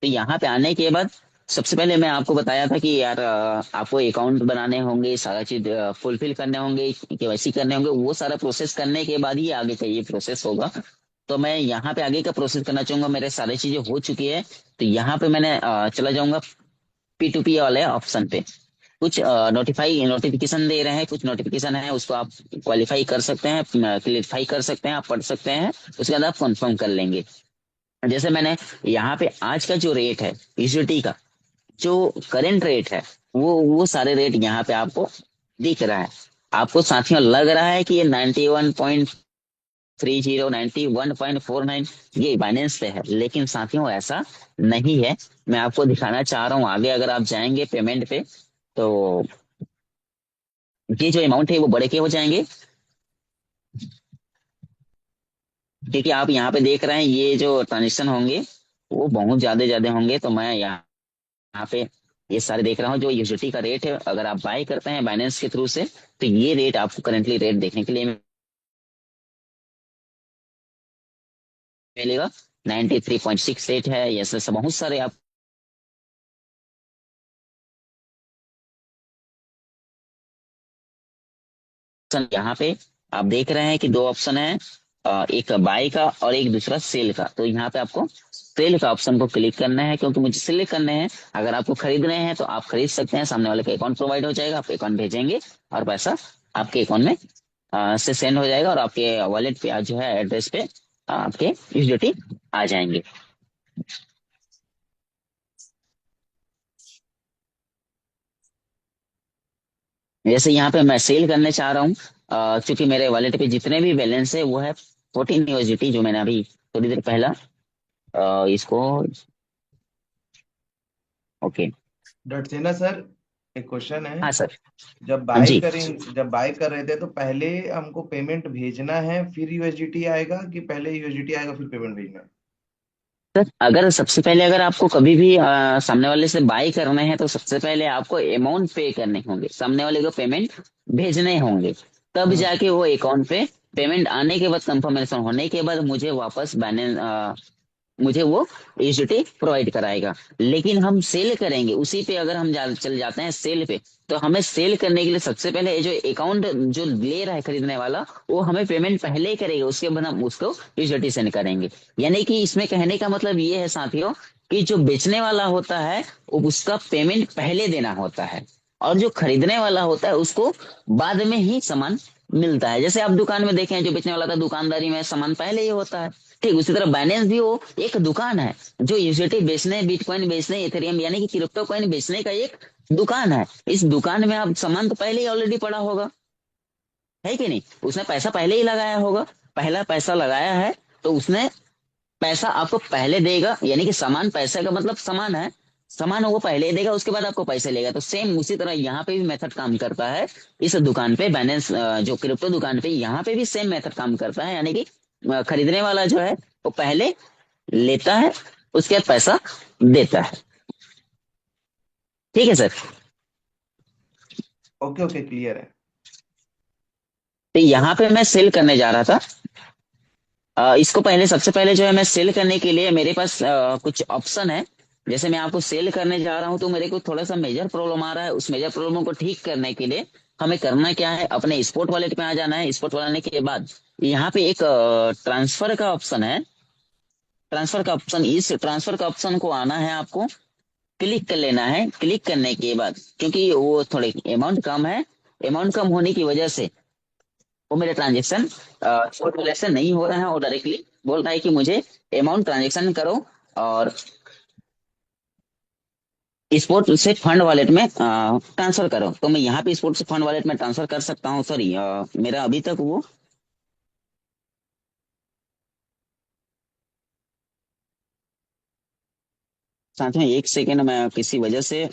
तो यहाँ पे आने के बाद सबसे पहले मैं आपको बताया था कि यार आपको अकाउंट बनाने होंगे, सारा चीज फुलफिल करने होंगे, केवाईसी करने होंगे, वो सारा प्रोसेस करने के बाद ही आगे का ये प्रोसेस होगा। तो मैं यहाँ पे आगे का प्रोसेस करना चाहूंगा, मेरे सारी चीजें हो चुकी है। तो यहाँ पे मैंने चला जाऊंगा P2P वाले ऑप्शन पे। कुछ नोटिफिकेशन दे रहे हैं, कुछ नोटिफिकेशन है उसको आप क्वालिफाई कर सकते हैं, क्लियरफाई कर सकते हैं, आप पढ़ सकते हैं, उसके बाद आप कंफर्म कर लेंगे। जैसे मैंने यहाँ पे आज का जो रेट है यूएसडी का, जो करंट रेट है, वो सारे रेट यहाँ पे आपको दिख रहा है। आपको साथियों लग रहा है कि ये 91.30, 91.49 ये बाइनेंस पे है, लेकिन साथियों ऐसा नहीं है। मैं आपको दिखाना चाह रहा हूँ आगे, अगर आप जाएंगे पेमेंट पे तो ये जो अमाउंट है वो बढ़ के हो जाएंगे, क्योंकि आप यहाँ पे देख रहे हैं ये जो ट्रांजेक्शन होंगे वो बहुत ज्यादा ज्यादा होंगे। तो मैं यहाँ पे ये सारे देख रहा हूँ, जो यूएसडी का रेट है अगर आप बाय करते हैं बाइनेंस के थ्रू से, तो ये रेट आपको करेंटली रेट देखने के लिए मिलेगा। 93.68 है, ऐसे सब बहुत सारे आप ऑप्शन यहाँ पे आप देख रहे हैं कि दो ऑप्शन है, एक बाय का और एक दूसरा सेल का। तो यहाँ पे आपको सेल का ऑप्शन को क्लिक करना है, क्योंकि मुझे सेल करने हैं। अगर आपको खरीदने हैं तो आप खरीद सकते हैं, सामने वाले का अकाउंट प्रोवाइड हो जाएगा, आप अकाउंट भेजेंगे और पैसा आपके अकाउंट में से सेंड हो जाएगा, और आपके वॉलेट पे जो है एड्रेस पे आपके यूएसडीटी आ जाएंगे। जैसे यहाँ पे मैं सेल करने चाह रहा हूँ, क्योंकि मेरे वॉलेट पे जितने भी बैलेंस है वो है 14 यूएसडीटी, जो मैंने अभी थोड़ी देर पहला इसको ओके। डॉट सेना सर, एक क्वेश्चन है। हाँ सर। जब हाँ बाय जी। करें जब बाय कर रहे थे तो पहले हमको पेमेंट भेजना है फिर यूएसडीटी आएगा, कि पहले यूएसडीटी आएगा फिर पेमेंट भेजना है? सर अगर सबसे पहले अगर आपको कभी भी सामने वाले से बाई करने हैं तो सबसे पहले आपको अमाउंट पे करने होंगे, सामने वाले को पेमेंट भेजने होंगे, तब हम्म। जाके वो अकाउंट पे पेमेंट आने के बाद कंफर्मेशन होने के बाद मुझे वापस बैलेंस मुझे वो यूटिलिटी प्रोवाइड कराएगा। लेकिन हम सेल करेंगे उसी पे, अगर हम चल जाते हैं सेल पे, तो हमें सेल करने के लिए सबसे पहले ये जो अकाउंट जो ले रहा है खरीदने वाला, वो हमें पेमेंट पहले ही करेगा, उसके बाद हम उसको यूटिलिटी सेंड करेंगे। यानी कि इसमें कहने का मतलब ये है साथियों, कि जो बेचने वाला होता है उसका पेमेंट पहले देना होता है, और जो खरीदने वाला होता है उसको बाद में ही सामान मिलता है। जैसे आप दुकान में देखें, जो बेचने वाला था दुकानदारी में सामान पहले ही होता है, ठीक उसी तरह बाइनेंस भी वो एक दुकान है, जो यूएसडीटी बेचने, बिटकॉइन बेचने, इथेरियम यानी कि क्रिप्टो कॉइन बेचने का एक दुकान है। इस दुकान में आप सामान तो पहले ही ऑलरेडी पड़ा होगा, है कि नहीं? उसने पैसा पहले ही लगाया होगा, पहला पैसा लगाया है, तो उसने पैसा आपको पहले देगा, यानी कि सामान, पैसे का मतलब सामान है, सामान वो पहले ही देगा, उसके बाद आपको पैसे लेगा। तो सेम उसी तरह यहाँ पे भी मेथड काम करता है। इस दुकान पे बाइनेंस जो क्रिप्टो दुकान पे, यहाँ पे भी सेम मेथड काम करता है, यानी कि खरीदने वाला जो है वो पहले लेता है, उसके बाद पैसा देता है। ठीक है सर। ओके ओके, क्लियर है। तो यहाँ पे मैं सेल करने जा रहा था। इसको पहले, सबसे पहले जो है, मैं सेल करने के लिए मेरे पास कुछ ऑप्शन है। जैसे मैं आपको सेल करने जा रहा हूँ तो मेरे को थोड़ा सा मेजर प्रॉब्लम आ रहा है, उस मेजर प्रॉब्लम को ठीक करने के लिए हमें करना क्या है, अपने स्पॉट वॉलेट में आ जाना है। स्पॉट वॉलेट के बाद यहाँ पे एक ट्रांसफर का ऑप्शन है, ट्रांसफर का ऑप्शन, इस ट्रांसफर का ऑप्शन को आना है आपको, क्लिक कर लेना है। क्लिक करने के बाद, क्योंकि वो थोड़े अमाउंट कम है, अमाउंट कम होने की वजह से वो मेरे ट्रांजेक्शन स्पॉट वॉलेट से नहीं हो रहा है, और डायरेक्टली बोल रहा है कि मुझे अमाउंट ट्रांजेक्शन करो और स्पोर्ट से फंड वॉलेट में ट्रांसफर करो। तो मैं यहाँ पे स्पोर्ट से फंड वॉलेट में ट्रांसफर कर सकता हूँ। सॉरी, मेरा अभी तक वो साथ में, एक सेकेंड, मैं किसी वजह से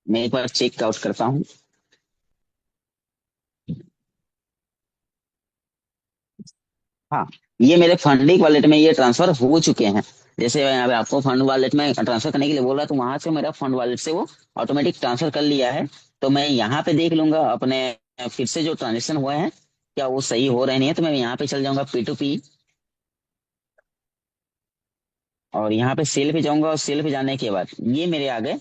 मैं एक बार चेक आउट करता हूँ। हाँ, ये मेरे फंडिंग वॉलेट में ये ट्रांसफर हो चुके हैं। जैसे मैं अभी आपको फंड वॉलेट में ट्रांसफर करने के लिए बोल रहा, तो वहां से मेरा फंड वॉलेट से वो ऑटोमेटिक ट्रांसफर कर लिया है। तो मैं यहाँ पे देख लूंगा अपने फिर से जो ट्रांजेक्शन हुए हैं क्या वो सही हो रहे नहीं है, तो मैं यहाँ पे चल जाऊंगा P2P, और यहाँ पे सेल पे जाऊंगा, और सेल पे जाने के बाद ये मेरे आ गए।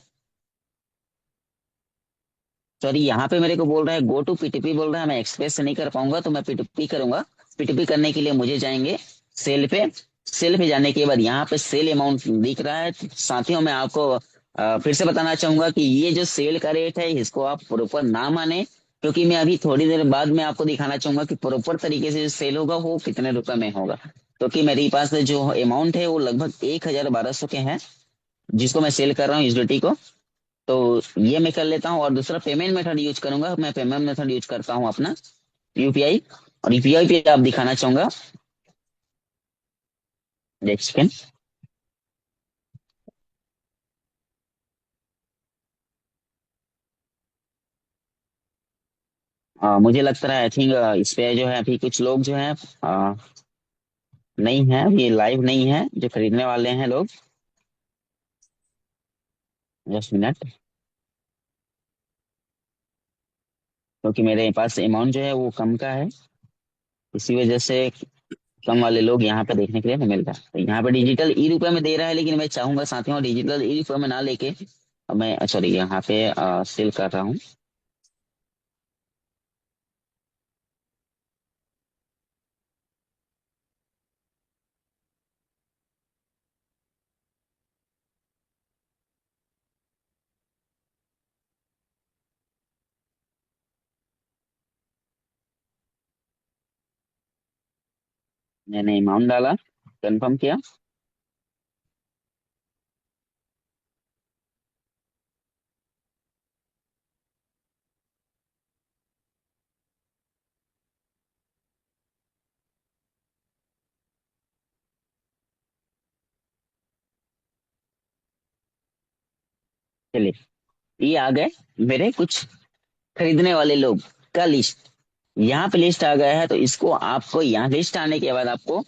सॉरी, यहाँ पे मेरे को बोल रहा है गो टू P2P बोल रहा है, मैं एक्सप्रेस से नहीं कर पाऊंगा, तो मैं P2P करूंगा। P2P करने के लिए मुझे जाएंगे सेल पे। सेल पे जाने के बाद यहाँ पे सेल अमाउंट दिख रहा है। साथियों, मैं आपको फिर से बताना चाहूंगा कि ये जो सेल का रेट है इसको आप प्रॉपर ना माने, क्योंकि मैं अभी थोड़ी देर बाद में आपको दिखाना चाहूंगा कि प्रॉपर तरीके से जो सेल होगा वो कितने रुपए में होगा। क्योंकि मेरे पास जो अमाउंट है वो लगभग 1,1200 के हैं, जिसको मैं सेल कर रहा हूँ यूजिलिटी को। तो ये मैं कर लेता हूँ, और दूसरा पेमेंट मेथड यूज करूंगा। मैं पेमेंट मेथड यूज करता हूँ अपना यूपीआई, और यूपीआई पे आप दिखाना चाहूंगा। एक सेकेंड। मुझे लगता है आई थिंक इस पे जो है अभी कुछ लोग जो है नहीं है, ये लाइव नहीं है जो खरीदने वाले हैं लोग। जस्ट मिनट, क्योंकि मेरे पास अमाउंट जो है वो कम का है, इसी वजह से कम वाले लोग यहाँ पे देखने के लिए नहीं मिल रहा। तो यहाँ पे डिजिटल ई रुपये में दे रहा है, लेकिन मैं चाहूंगा साथियों डिजिटल ई रुपये में ना लेके अब मैं सॉरी यहाँ पे सेल कर रहा हूँ। मैंने अमाउंट डाला, कंफर्म किया। चलिए, ये आ गए मेरे कुछ खरीदने वाले लोग का लिस्ट। यहाँ पे लिस्ट आ गया है, तो इसको आपको यहाँ लिस्ट आने के बाद आपको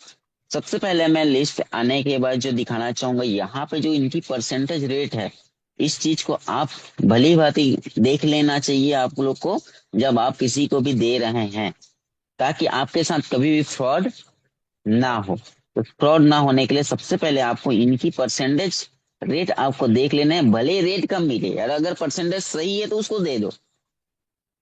सबसे पहले मैं लिस्ट आने के बाद जो दिखाना चाहूंगा यहाँ पे जो इनकी परसेंटेज रेट है, इस चीज को आप भली भांति देख लेना चाहिए आप लोग को, जब आप किसी को भी दे रहे हैं, ताकि आपके साथ कभी भी फ्रॉड ना हो। तो फ्रॉड ना होने के लिए सबसे पहले आपको इनकी परसेंटेज रेट आपको देख लेना है। भले रेट कम मिले, अगर परसेंटेज सही है तो उसको दे दो,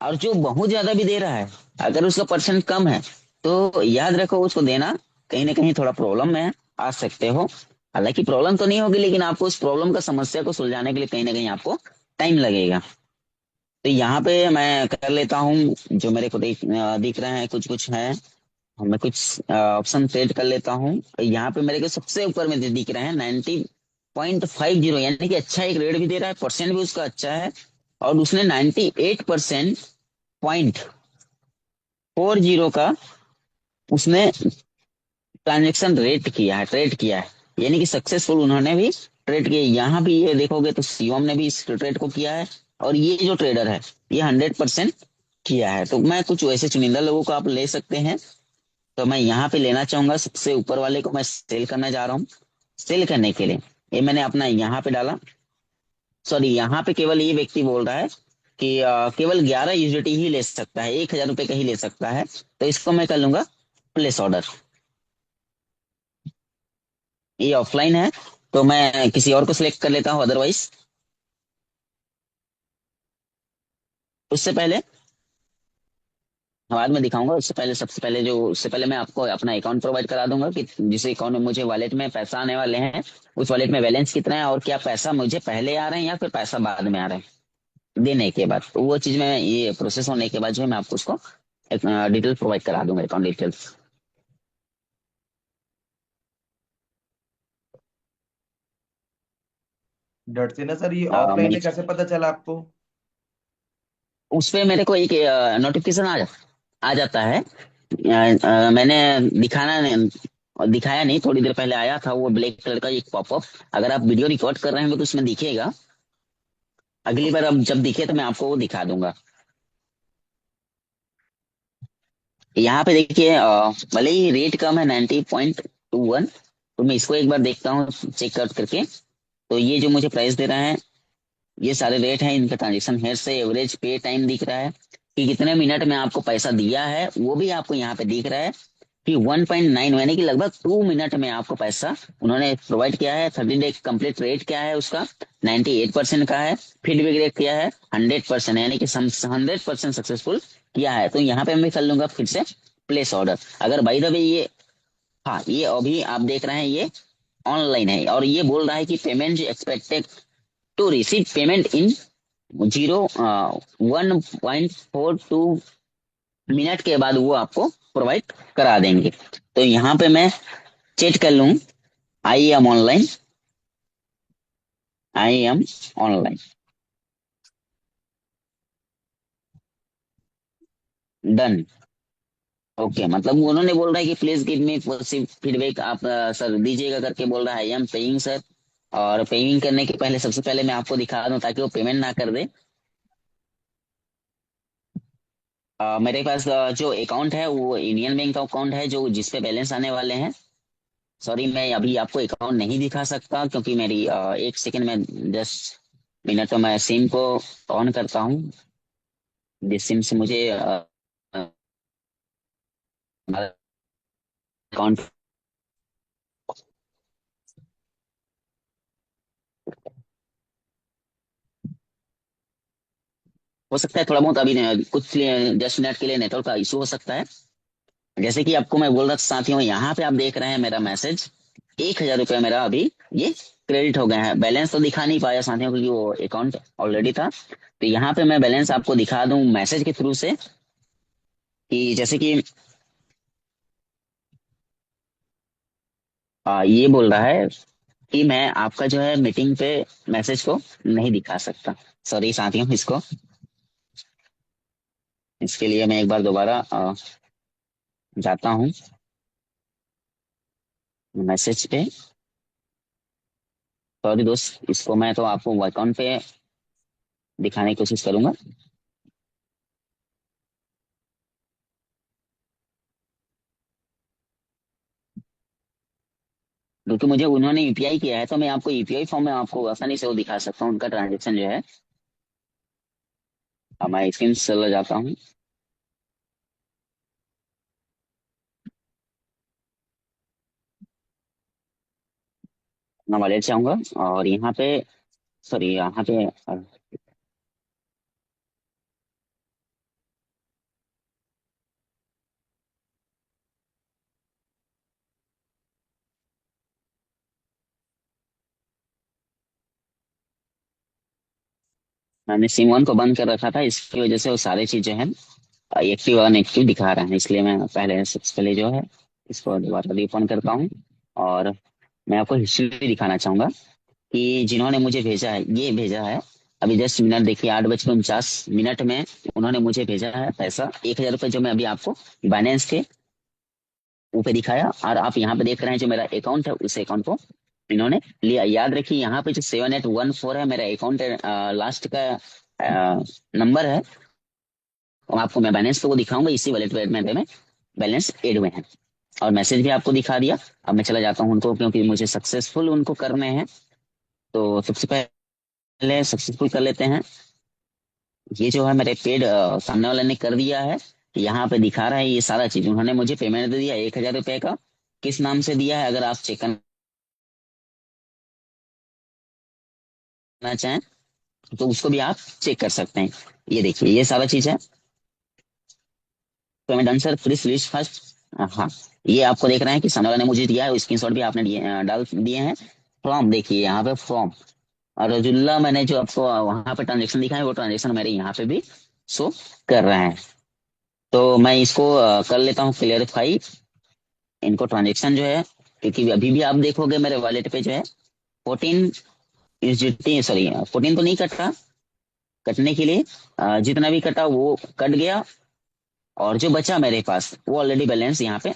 और जो बहुत ज्यादा भी दे रहा है अगर उसका परसेंट कम है तो याद रखो उसको देना, कहीं ना कहीं थोड़ा प्रॉब्लम में आ सकते हो। हालांकि प्रॉब्लम तो नहीं होगी, लेकिन आपको उस प्रॉब्लम का समस्या को सुलझाने के लिए कहीं ना कहीं आपको टाइम लगेगा। तो यहाँ पे मैं कर लेता हूँ जो मेरे को दिख रहे हैं, कुछ कुछ है। मैं कुछ ऑप्शन सेट कर लेता हूँ। यहाँ पे मेरे को सबसे ऊपर में दिख रहे हैं 90.50, यानी कि अच्छा एक रेट भी दे रहा है, परसेंट भी उसका अच्छा है, और उसने 98.40 का उसने ट्रांजेक्शन रेट किया है, ट्रेड किया है, यानी कि सक्सेसफुल उन्होंने भी ट्रेड किया। यहाँ भी ये देखोगे तो शिवम ने भी इस ट्रेड को किया है, और ये जो ट्रेडर है ये 100% किया है। तो मैं कुछ वैसे चुनिंदा लोगों को आप ले सकते हैं। तो मैं यहाँ पे लेना चाहूंगा सबसे ऊपर वाले को, मैं सेल करना जा रहा हूँ। सेल करने के लिए ये मैंने अपना यहाँ पे डाला। सॉरी, यहाँ पे केवल ये व्यक्ति बोल रहा है कि केवल 11 यूजिटी ही ले सकता है, 1,000 रुपए का ही ले सकता है। तो इसको मैं कर लूंगा प्लेस ऑर्डर। ये ऑफलाइन है, तो मैं किसी और को सिलेक्ट कर लेता हूँ अदरवाइज। उससे पहले बाद में दिखाऊंगा, उससे पहले सबसे पहले जो उससे पहले मैं आपको अपना अकाउंट प्रोवाइड करा दूंगा कि जिस अकाउंट में मुझे वॉलेट में पैसा आने वाले हैं, उस वॉलेट में बैलेंस कितना है, और क्या पैसा मुझे पहले आ रहे हैं या फिर पैसा बाद में आ रहे हैं देने के बाद। तो वो चीज में ये प्रोसेस होने के बाद जो है मैं आपको उसको एक डिटेल प्रोवाइड करा दूंगा, अकाउंट डिटेल्स। डट से ना सर, ये मैं ऑफलाइन है कैसे पता चला आपको? उस पे मेरे को एक नोटिफिकेशन आ जाता है। मैंने दिखाया नहीं, थोड़ी देर पहले आया था वो ब्लैक कलर का एक पॉपअप। अगर आप वीडियो रिकॉर्ड कर रहे हैं तो उसमें दिखेगा। अगली बार अब जब दिखे तो मैं आपको वो दिखा दूंगा। यहाँ पे देखिए भले ही रेट कम है 90.21, तो मैं इसको एक बार देखता हूँ चेक आउट करके। तो ये जो मुझे प्राइस दे रहा है, ये सारे रेट हैं इनका, ट्रांजेक्शन हेड से एवरेज पे टाइम दिख रहा है कि कितने मिनट में आपको पैसा दिया है, वो भी आपको यहाँ पे दिख रहा है कि 1.9 यानी कि लगभग 2 मिनट में आपको पैसा उन्होंने प्रोवाइड किया है। 30 डे कंप्लीट रेट क्या है उसका, 98% का है। फीडबैक रेट क्या है, 100%, यानी कि 100% सक्सेसफुल किया है। तो यहाँ पे मैं कर लूंगा फिर से प्लेस ऑर्डर। अगर बाई द वे ये, हाँ ये अभी आप देख रहे हैं ये ऑनलाइन है, और ये बोल रहा है कि payment expected to receive payment in 1.42 minute के बाद वो आपको प्रोवाइड करा देंगे। तो यहाँ पे मैं चेक कर लूँ, I am online, I am online, done. Okay, मतलब उन्होंने बोल रहा है कि please give me positive feedback, आप सर दीजिएगा करके बोल रहा है। I am paying sir. और पेइंग करने के पहले सबसे पहले मैं आपको दिखा दूं ताकि वो पेमेंट ना कर दे। मेरे पास जो अकाउंट है वो इंडियन बैंक का अकाउंट है, जो जिसपे बैलेंस आने वाले हैं। सॉरी, मैं अभी आपको अकाउंट नहीं दिखा सकता क्योंकि मेरी 1 सेकंड में, 10 मिनट, तो मैं सिम को ऑन करता हूँ। जिस सिम से मुझे अकाउंट, हो सकता है थोड़ा बहुत अभी कुछ 10 मिनट के लिए नेटवर्क का इशू हो सकता है। जैसे कि आपको मैं बोल रहा था साथियों, यहाँ पे आप देख रहे हैं मेरा मैसेज, 1,000 रुपया मेरा अभी ये क्रेडिट हो गया है। बैलेंस तो दिखा नहीं पाया साथियों क्योंकि वो अकाउंट ऑलरेडी था। तो यहाँ पे मैं बैलेंस आपको दिखा दूं मैसेज के थ्रू से, कि जैसे कि ये बोल रहा है कि मैं आपका जो है मीटिंग पे मैसेज को नहीं दिखा सकता। सॉरी साथियों, इसको, इसके लिए मैं एक बार दोबारा जाता हूँ मैसेज पे। सॉरी दोस्त, इसको मैं तो आपको अकाउंट पे दिखाने की कोशिश करूंगा। क्योंकि मुझे उन्होंने यूपीआई किया है, तो मैं आपको यूपीआई फॉर्म में आपको आसानी से वो दिखा सकता हूँ उनका ट्रांजेक्शन जो है। अब मैं स्क्रीन से चला जाता हूँ, अपना वॉलेट से आऊंगा, और यहाँ पे, सॉरी यहाँ पे मैंने सिम वन को बंद कर रखा था, इसकी वजह से वो सारी चीजें हैं एक्टिव अनएक्टिव दिखा रहा है। इसलिए मैं पहले, सबसे पहले जो है इसको दोबारा रीओपन करता हूँ। और मैं आपको हिस्ट्री भी दिखाना चाहूंगा कि जिन्होंने मुझे भेजा है, ये भेजा है अभी 10 मिनट, देखिए 8:49 में उन्होंने मुझे भेजा है पैसा 1,000 रुपये, जो मैं अभी आपको बाइनेंस के ऊपर दिखाया। और आप यहाँ पे देख रहे हैं जो मेरा अकाउंट है, उस अकाउंट को इन्होंने लिया। याद रखिए यहाँ पे जो 7814 है मेरा अकाउंट लास्ट का नंबर है, और आपको मैं बैलेंस तो वो दिखाऊंगा, इसी वॉलेट में बैलेंस एड हुए हैं। और मैसेज भी आपको दिखा दिया। अब मैं चला जाता हूँ उनको, क्योंकि मुझे सक्सेसफुल उनको करने हैं। तो सबसे पहले सक्सेसफुल कर लेते हैं। ये जो है मेरे पेड सामने वाले ने कर दिया है। यहाँ पे दिखा रहा है ये सारा चीज, उन्होंने मुझे पेमेंट दे दिया 1,000 रुपये का। किस नाम से दिया है, अगर आप चेक करना चाहें तो उसको भी आप चेक कर सकते हैं। ये देखिए ये सारा चीज है। Payment done sir, please list first. हाँ, ये आपको देख रहे हैं कि सामने वाले ने मुझे दिया है, स्क्रीनशॉट भी आपने डाल दिए हैं। फॉर्म देखिए यहाँ पे फॉर्म, और रजुल्ला मैंने जो आपको वहां पे ट्रांजेक्शन दिखा है, वो ट्रांजेक्शन मेरे यहाँ पे भी शो कर रहे हैं। तो मैं इसको कर लेता हूँ क्लियरिफाई, इनको ट्रांजेक्शन जो है, क्योंकि अभी भी आप देखोगे मेरे वॉलेट पे जो है 14 यूएसडी, सॉरी 14 तो नहीं कट रहा। कटने के लिए जितना भी कटा वो कट गया, और जो बचा मेरे पास वो ऑलरेडी बैलेंस यहाँ पे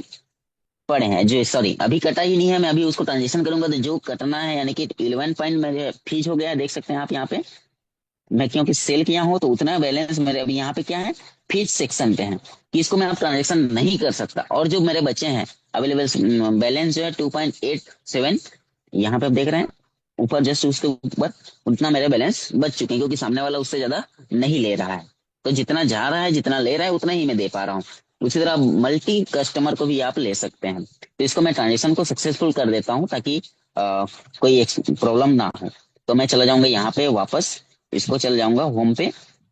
पड़े हैं। जो सॉरी अभी कटा ही नहीं है, मैं अभी उसको ट्रांजेक्शन करूंगा तो जो कटना है, यानी कि 11 पॉइंट मेरे फीस हो गया है, देख सकते हैं आप यहाँ पे मैं क्योंकि सेल किया हूं तो उतना बैलेंस मेरे अभी यहाँ पे क्या है, फीस सेक्शन पे है कि इसको मैं अब ट्रांजेक्शन नहीं कर सकता। और जो मेरे बचे हैं अवेलेबल बैलेंस जो है 2.87, यहाँ पे आप देख रहे हैं ऊपर जस्ट उसके ऊपर, उतना मेरे बैलेंस बच चुके हैं क्योंकि सामने वाला उससे ज्यादा नहीं ले रहा है। तो जितना जा रहा है जितना ले रहा है उतना ही मैं दे पा रहा हूँ। उसी तरह मल्टी कस्टमर को भी आप ले सकते हैं। तो इसको मैं ट्रांजेक्शन को सक्सेसफुल कर देता हूँ ताकि कोई प्रॉब्लम ना हो। तो मैं चला जाऊंगा यहाँ पे वापस, इसको चल जाऊंगा होम पे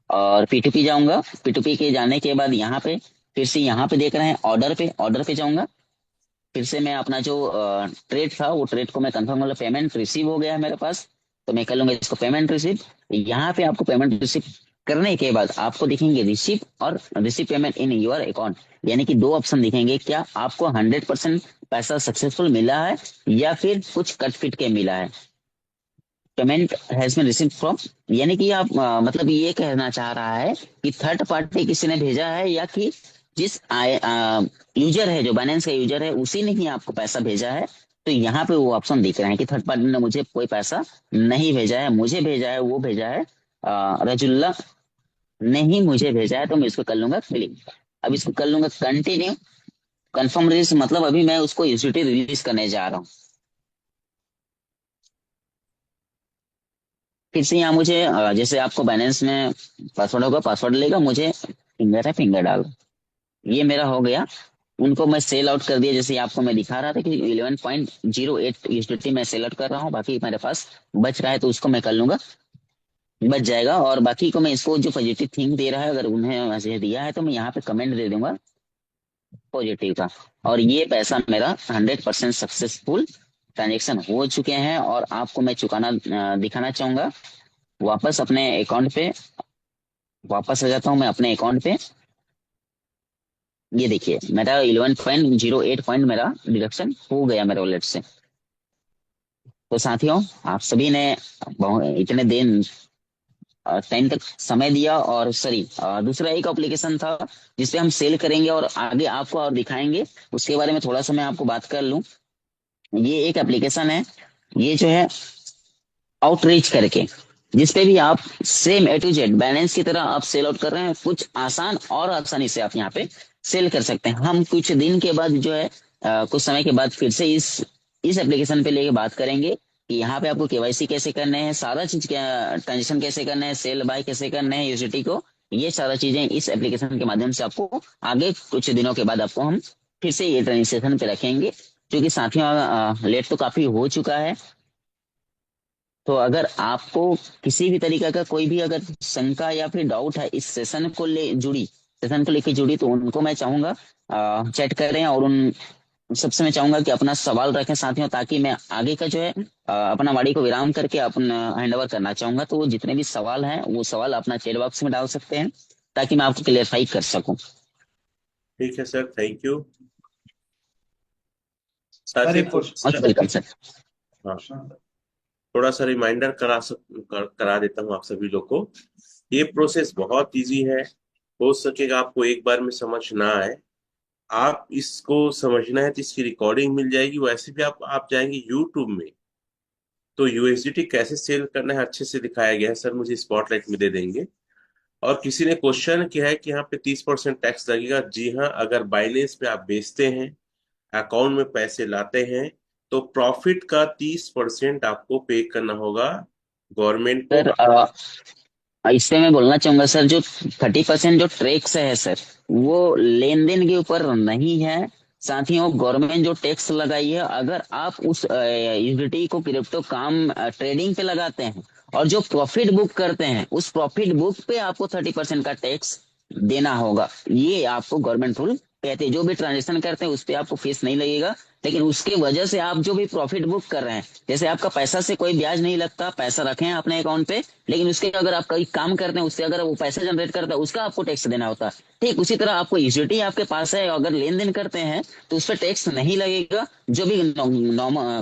और P2P जाऊंगा। P2P के जाने के बाद यहाँ पे फिर से यहाँ पे देख रहे हैं ऑर्डर पे जाऊंगा। फिर से मैं अपना जो ट्रेड था वो ट्रेड को मैं कंफर्म, मतलब पेमेंट रिसीव हो गया है मेरे पास, तो मैं कर लूंगा इसको पेमेंट रिसीव। यहाँ पे आपको पेमेंट रिसीव करने के बाद आपको दिखेंगे रिसीव और receive payment in your account, यानी कि दो ऑप्शन दिखेंगे, क्या आपको 100% पैसा सक्सेसफुल मिला है या फिर कुछ कट पिट के मिला है। Payment has been receive from, यानी कि आप मतलब ये कहना चाह रहा है कि थर्ड पार्टी किसी ने भेजा है या कि जिस यूजर है, जो बाइनेंस का यूजर है उसी ने ही आपको पैसा भेजा है। तो यहाँ पे वो ऑप्शन दिख रहे हैं कि थर्ड पार्टी ने मुझे कोई पैसा नहीं भेजा है, मुझे भेजा है वो भेजा है रजुल्ला ने ही मुझे भेजा है। तो मैं इसको कर लूंगा क्लिक। अब इसको कर लूंगा कंटिन्यू। कंफर्म रिलीज मतलब अभी मैं उसको यूसिटी रिलीज करने जा रहा हूँ। फिर से यहाँ मुझे जैसे आपको बाइनेंस में पासवर्ड होगा, पासवर्ड लेगा, मुझे फिंगर है फिंगर डालो, ये मेरा हो गया। उनको मैं सेल आउट कर दिया, जैसे आपको मैं दिखा रहा था कि 11.08 यूएसडीटी मैं सेल आउट कर रहा हूँ, बाकी मेरे पास बच रहा है तो उसको मैं कर लूंगा, बच जाएगा। और बाकी को मैं इसको जो पॉजिटिव थिंग दे रहा है अगर उन्हें मैसेज दिया है तो मैं यहाँ पे कमेंट दे दूंगा पॉजिटिव का। और ये पैसा मेरा 100% सक्सेसफुल ट्रांजेक्शन हो चुके हैं और आपको मैं चुकाना दिखाना चाहूंगा। वापस अपने अकाउंट पे वापस आ जाता हूँ मैं अपने अकाउंट पे। ये देखिए मेरा 11.08 पॉइंट मेरा डिडक्शन हो गया मेरे वॉलेट से। तो साथियों, आप सभी ने इतने दिन टाइम तक समय दिया। और सॉरी, दूसरा एक एप्लीकेशन था जिसपे हम सेल करेंगे और आगे आपको और दिखाएंगे, उसके बारे में थोड़ा सा मैं आपको बात कर लूं। ये एक एप्लीकेशन है, ये जो है आउटरीच करके, जिसपे भी आप same A to Z balance की तरह आप सेल आउट कर रहे हैं, कुछ आसान और आसानी से आप यहाँ पे सेल कर सकते हैं। हम कुछ दिन के बाद जो है कुछ समय के बाद फिर से इस एप्लीकेशन पे लेके बात करेंगे कि यहाँ पे आपको केवाईसी कैसे करने हैं, सारा चीज क्या, ट्रांजेक्शन कैसे करने हैं, सेल बाय कैसे करने हैं यूसिटी को, ये सारा चीजें इस एप्लीकेशन के माध्यम से आपको आगे कुछ दिनों के बाद आपको हम फिर से ये ट्रांजेक्शन पे रखेंगे। क्योंकि साथियों लेट तो काफी हो चुका है। तो अगर आपको किसी भी तरीके का कोई भी अगर शंका या फिर डाउट है इस सेशन को लेके जुड़ी, तो उनको मैं चाहूंगा चैट करें। और उन सबसे मैं चाहूंगा कि अपना सवाल रखें साथियों, ताकि मैं आगे का जो है अपना वाणी को विराम करके अपना हैंड ओवर करना चाहूंगा। तो वो जितने भी सवाल हैं वो सवाल अपना चैट बॉक्स में डाल सकते हैं ताकि मैं आपको क्लियरफाई कर सकूं। ठीक है सर, थैंक यू। सर साथियों एक थोड़ा मोस्ट सा, वेलकम सर। हाँ, थोड़ा सा रिमाइंडर करा देता हूँ आप सभी लोग को। ये प्रोसेस बहुत इजी है। हो सकेगा आपको एक बार में समझ ना आए, आप इसको समझना है तो इसकी रिकॉर्डिंग मिल जाएगी। वैसे भी आप जाएंगे यूट्यूब में तो यूएसडीटी कैसे सेल करना है अच्छे से दिखाया गया है। सर मुझे स्पॉटलाइट में दे देंगे। और किसी ने क्वेश्चन किया है कि यहाँ पे 30% टैक्स लगेगा। जी हाँ, अगर बाइनेंस पे आप बेचते हैं, अकाउंट में पैसे लाते हैं, तो प्रॉफिट का 30% आपको पे करना होगा गवर्नमेंट को। सर इससे मैं बोलना चाहूंगा सर, जो 30% जो टैक्स है सर, वो लेन देन के ऊपर नहीं है। साथ ही वो गवर्नमेंट जो टैक्स लगाई है, अगर आप उस यूटिलिटी को क्रिप्टो काम ट्रेडिंग पे लगाते हैं और जो प्रॉफिट बुक करते हैं, उस प्रॉफिट बुक पे आपको 30% का टैक्स देना होगा। ये आपको गवर्नमेंट रूल कहते हैं। जो भी ट्रांजेक्शन करते हैं उस पे आपको फीस नहीं लगेगा, लेकिन उसके वजह से आप जो भी प्रॉफिट बुक कर रहे हैं, जैसे आपका पैसा से कोई ब्याज नहीं लगता, पैसा रखे हैं अपने अकाउंट पे, लेकिन उसके अगर आप कोई काम करते हैं उससे अगर वो पैसा जनरेट करता है उसका आपको टैक्स देना होता है। ठीक उसी तरह आपको यूटिलिटी आपके पास है, अगर लेन देन करते हैं तो उस पर टैक्स नहीं लगेगा। जो भी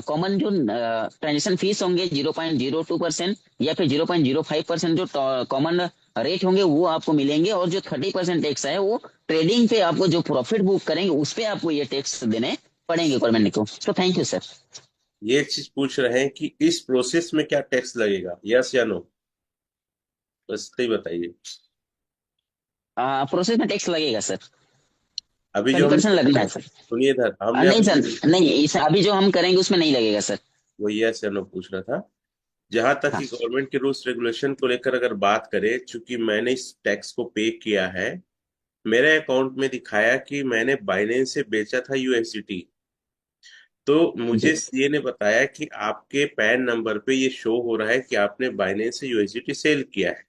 कॉमन जो ट्रांजेक्शन फीस होंगे 0.02% या फिर 0.05% जो कॉमन रेट होंगे वो आपको मिलेंगे। और जो 30% टैक्स है वो ट्रेडिंग पे आपको जो प्रॉफिट बुक करेंगे उस पे आपको ये टैक्स देने पड़ेंगे गवर्नमेंट को। तो थैंक यू सर। ये चीज पूछ रहे हैं कि इस प्रोसेस में क्या टैक्स लगेगा, यस या नो। बस इतना ही बताइए। प्रोसेस में टैक्स लगेगा सर। अभी जो हमने 30% लगना है सर। सुनिए सर, हमने नहीं अभी सर, नहीं इस अभी जो हम करेंगे उसमें नहीं लगेगा सर। वो यस या नो पूछ रहा था। जहां तक हाँ कि गवर्नमेंट के रूल्स रेगुलेशन को लेकर अगर बात करें, चूंकि मैंने इस टैक्स को पे किया है, मेरे अकाउंट में दिखाया कि मैंने बाइनेंस से बेचा था यूएसडीटी, तो मुझे जी। सीए ने बताया कि आपके पैन नंबर पे ये शो हो रहा है कि आपने बाइनेंस से यूएसडीटी सेल किया है।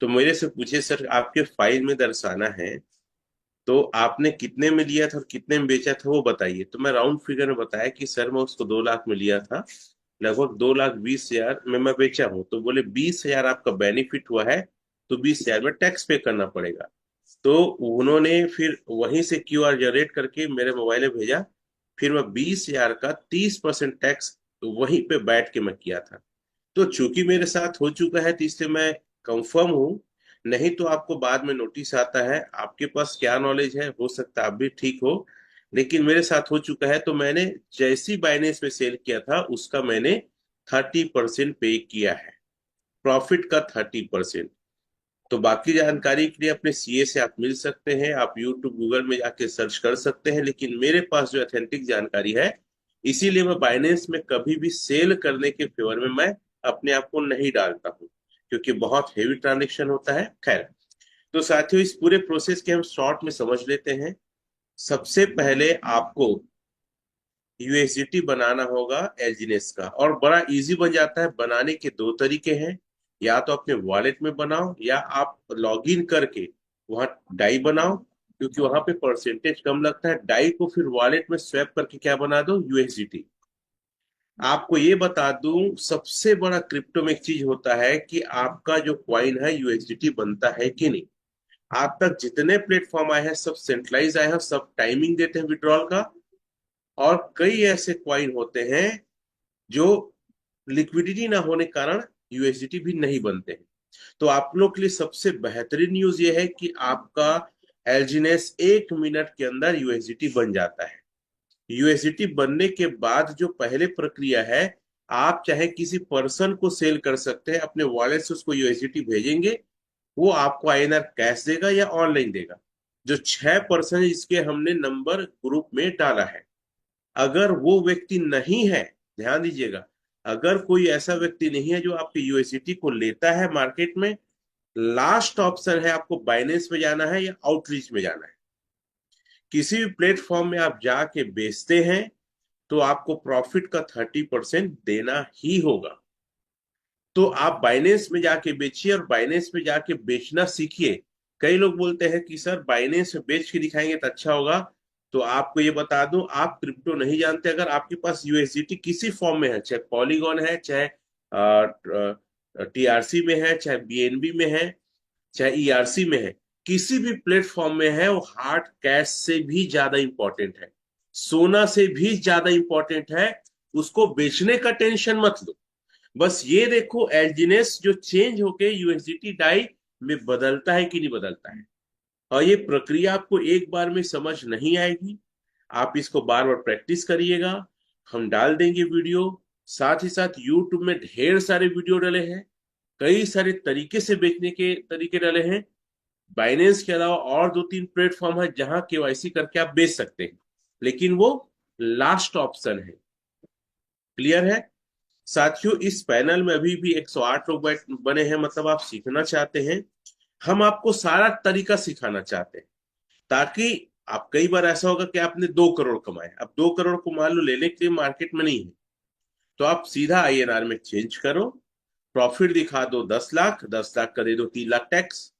तो मेरे से पूछे सर आपके फाइल में दर्शाना है, तो आपने कितने में लिया था और कितने में बेचा था वो बताइए। तो मैं राउंड फिगर में बताया कि सर मैं उसको 2 लाख में लिया था, लगभग 2,20,000 में मैं बेचा हूँ। तो बोले 20,000 आपका बेनिफिट हुआ है, तो 20,000 में टैक्स पे करना पड़ेगा। तो उन्होंने फिर वहीं से क्यूआर जनरेट करके मेरे मोबाइल में भेजा। फिर मैं 20,000 का 30% टैक्स वहीं पे बैठ के मैं किया था। तो चूंकि मेरे साथ हो चुका है तो इससे मैं कंफर्म हूं। नहीं तो आपको बाद में नोटिस आता है, आपके पास क्या नॉलेज है, हो सकता है आप भी ठीक हो, लेकिन मेरे साथ हो चुका है। तो मैंने जैसी बाइनेंस में सेल किया था उसका मैंने 30% पे किया है, प्रॉफिट का 30%। तो बाकी जानकारी के लिए अपने सीए से आप मिल सकते हैं, आप यूट्यूब गूगल में जाके सर्च कर सकते हैं, लेकिन मेरे पास जो ऑथेंटिक जानकारी है, इसीलिए मैं बाइनेंस में कभी भी सेल करने के फेवर में मैं अपने आप को नहीं डालता हूँ, क्योंकि बहुत हेवी ट्रांजेक्शन होता है। खैर, तो साथियों इस पूरे प्रोसेस के हम शॉर्ट में समझ लेते हैं। सबसे पहले आपको यूएसडीटी बनाना होगा एलजीनेस का, और बड़ा इजी बन जाता है। बनाने के दो तरीके हैं, या तो अपने वॉलेट में बनाओ, या आप लॉगिन करके वहां डाई बनाओ, क्योंकि वहां पे परसेंटेज कम लगता है। डाई को फिर वॉलेट में स्वैप करके क्या बना दो, यूएसडीटी। आपको ये बता दूं, सबसे बड़ा क्रिप्टो में एक चीज होता है कि आपका जो क्वाइन है यूएसडीटी बनता है कि नहीं। आज तक जितने प्लेटफॉर्म आए हैं सब सेंट्रलाइज आए हैं, सब टाइमिंग देते हैं विड्रॉल का, और कई ऐसे क्वाइन होते हैं जो लिक्विडिटी ना होने के कारण यूएसडीटी भी नहीं बनते हैं। तो आप लोग के लिए सबसे बेहतरीन न्यूज ये है कि आपका एलजीनेस 1 मिनट के अंदर यूएसडीटी बन जाता है। यूएसडीटी बनने के बाद जो पहले प्रक्रिया है, आप चाहे किसी पर्सन को सेल कर सकते हैं, अपने वॉलेट से उसको यूएसडीटी भेजेंगे, वो आपको आईएनआर कैश देगा या ऑनलाइन देगा। जो 6% इसके हमने नंबर ग्रुप में डाला है, अगर वो व्यक्ति नहीं है, ध्यान दीजिएगा, अगर कोई ऐसा व्यक्ति नहीं है जो आपके यूएसडीटी को लेता है मार्केट में, लास्ट ऑप्शन है आपको बाइनेंस में जाना है या आउटरीच में जाना है। किसी भी प्लेटफॉर्म में आप जाके बेचते हैं तो आपको प्रॉफिट का 30% देना ही होगा। तो आप बाइनेंस में जाके बेचिए और बाइनेंस में जाके बेचना सीखिए। कई लोग बोलते हैं कि सर बाइनेंस में बेच के दिखाएंगे तो अच्छा होगा। तो आपको ये बता दूं, आप क्रिप्टो नहीं जानते, अगर आपके पास यूएसडीटी किसी फॉर्म में है, चाहे पॉलीगॉन है, चाहे टीआरसी में है, चाहे बीएनबी में है, चाहे ईआरसी में है, किसी भी प्लेटफॉर्म में है, वो हार्ड कैश से भी ज्यादा इंपॉर्टेंट है, सोना से भी ज्यादा इंपॉर्टेंट है। उसको बेचने का टेंशन मत लो, बस ये देखो एलजीनेस जो चेंज होके यूएसडीटी डाई में बदलता है कि नहीं बदलता है। और ये प्रक्रिया आपको एक बार में समझ नहीं आएगी, आप इसको बार बार प्रैक्टिस करिएगा। हम डाल देंगे वीडियो, साथ ही साथ यूट्यूब में ढेर सारे वीडियो डले हैं, कई सारे तरीके से बेचने के तरीके डले हैं। बाइनेंस के अलावा और 2-3 प्लेटफॉर्म है जहां केवाईसी करके आप बेच सकते हैं, लेकिन वो लास्ट ऑप्शन है। क्लियर है साथियों? इस पैनल में अभी भी 108 लोग बने हैं, मतलब आप सीखना चाहते हैं। हम आपको सारा तरीका सिखाना चाहते हैं, ताकि आप, कई बार ऐसा होगा कि आपने 2 करोड़ कमाए, अब 2 करोड़ को मान लो लेने के लिए मार्केट में नहीं है, तो आप सीधा आईएनआर में चेंज करो, प्रॉफिट दिखा दो 10 लाख, 10 लाख का दे दो 3 लाख टैक्स।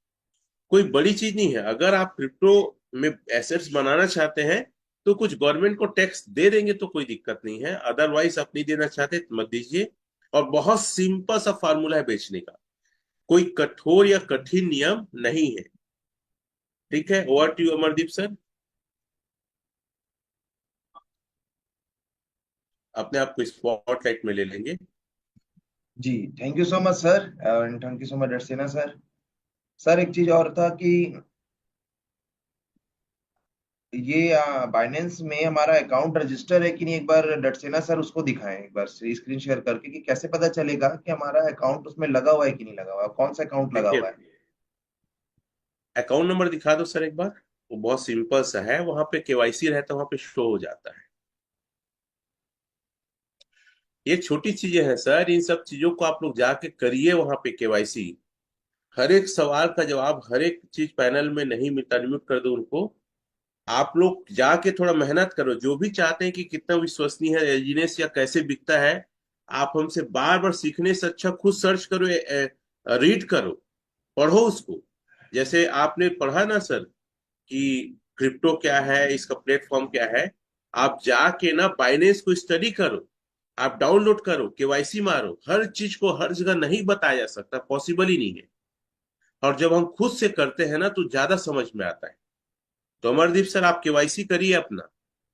कोई बड़ी चीज नहीं है। अगर आप क्रिप्टो में एसेट्स बनाना चाहते हैं तो कुछ गवर्नमेंट को टैक्स दे देंगे तो कोई दिक्कत नहीं है, अदरवाइज आप नहीं देना चाहते तो मत दीजिए। और बहुत सिंपल सा फार्मूला है बेचने का, कोई कठोर या कठिन नियम नहीं है। ठीक है, over to you Amardeep sir. अपने आप को स्पॉटलाइट में ले लेंगे। जी, thank you so much sir, and thank you so much Darshana sir. Sir एक चीज और था कि ये बाइनेंस में हमारा अकाउंट रजिस्टर है कि नहीं, एक बार डटसेना सर उसको दिखाएं, एक बार स्क्रीन शेयर करके, कि कैसे पता चलेगा कि हमारा अकाउंट उसमें लगा हुआ है कि नहीं लगा हुआ है, कौन सा अकाउंट लगा देखिए, हुआ है। अकाउंट नंबर दिखा दो सर एक बार। वो बहुत सिंपल सा है, वहां पे केवाईसी रहता है, वहां पे शो हो जाता है। ये छोटी चीजें हैं सर, इन सब चीजों को आप लोग जाके करिए वहां पे केवाईसी। हर एक सवाल का जवाब हर एक चीज पैनल में नहीं मिलता, अनम्यूट कर दो उनको। आप लोग जाके थोड़ा मेहनत करो, जो भी चाहते हैं कि कितना विश्वसनीय है एजीनेस या कैसे बिकता है। आप हमसे बार बार सीखने से अच्छा खुद सर्च करो, रीड करो, पढ़ो उसको। जैसे आपने पढ़ा ना सर कि क्रिप्टो क्या है, इसका प्लेटफॉर्म क्या है। आप जाके ना बाइनेंस को स्टडी करो, आप डाउनलोड करो, केवाईसी मारो। हर चीज को हर जगह नहीं बताया जा सकता, पॉसिबल ही नहीं है। और जब हम खुद से करते हैं ना तो ज्यादा समझ में आता है। तो अमरदीप सर, आप केवाईसी करिए अपना।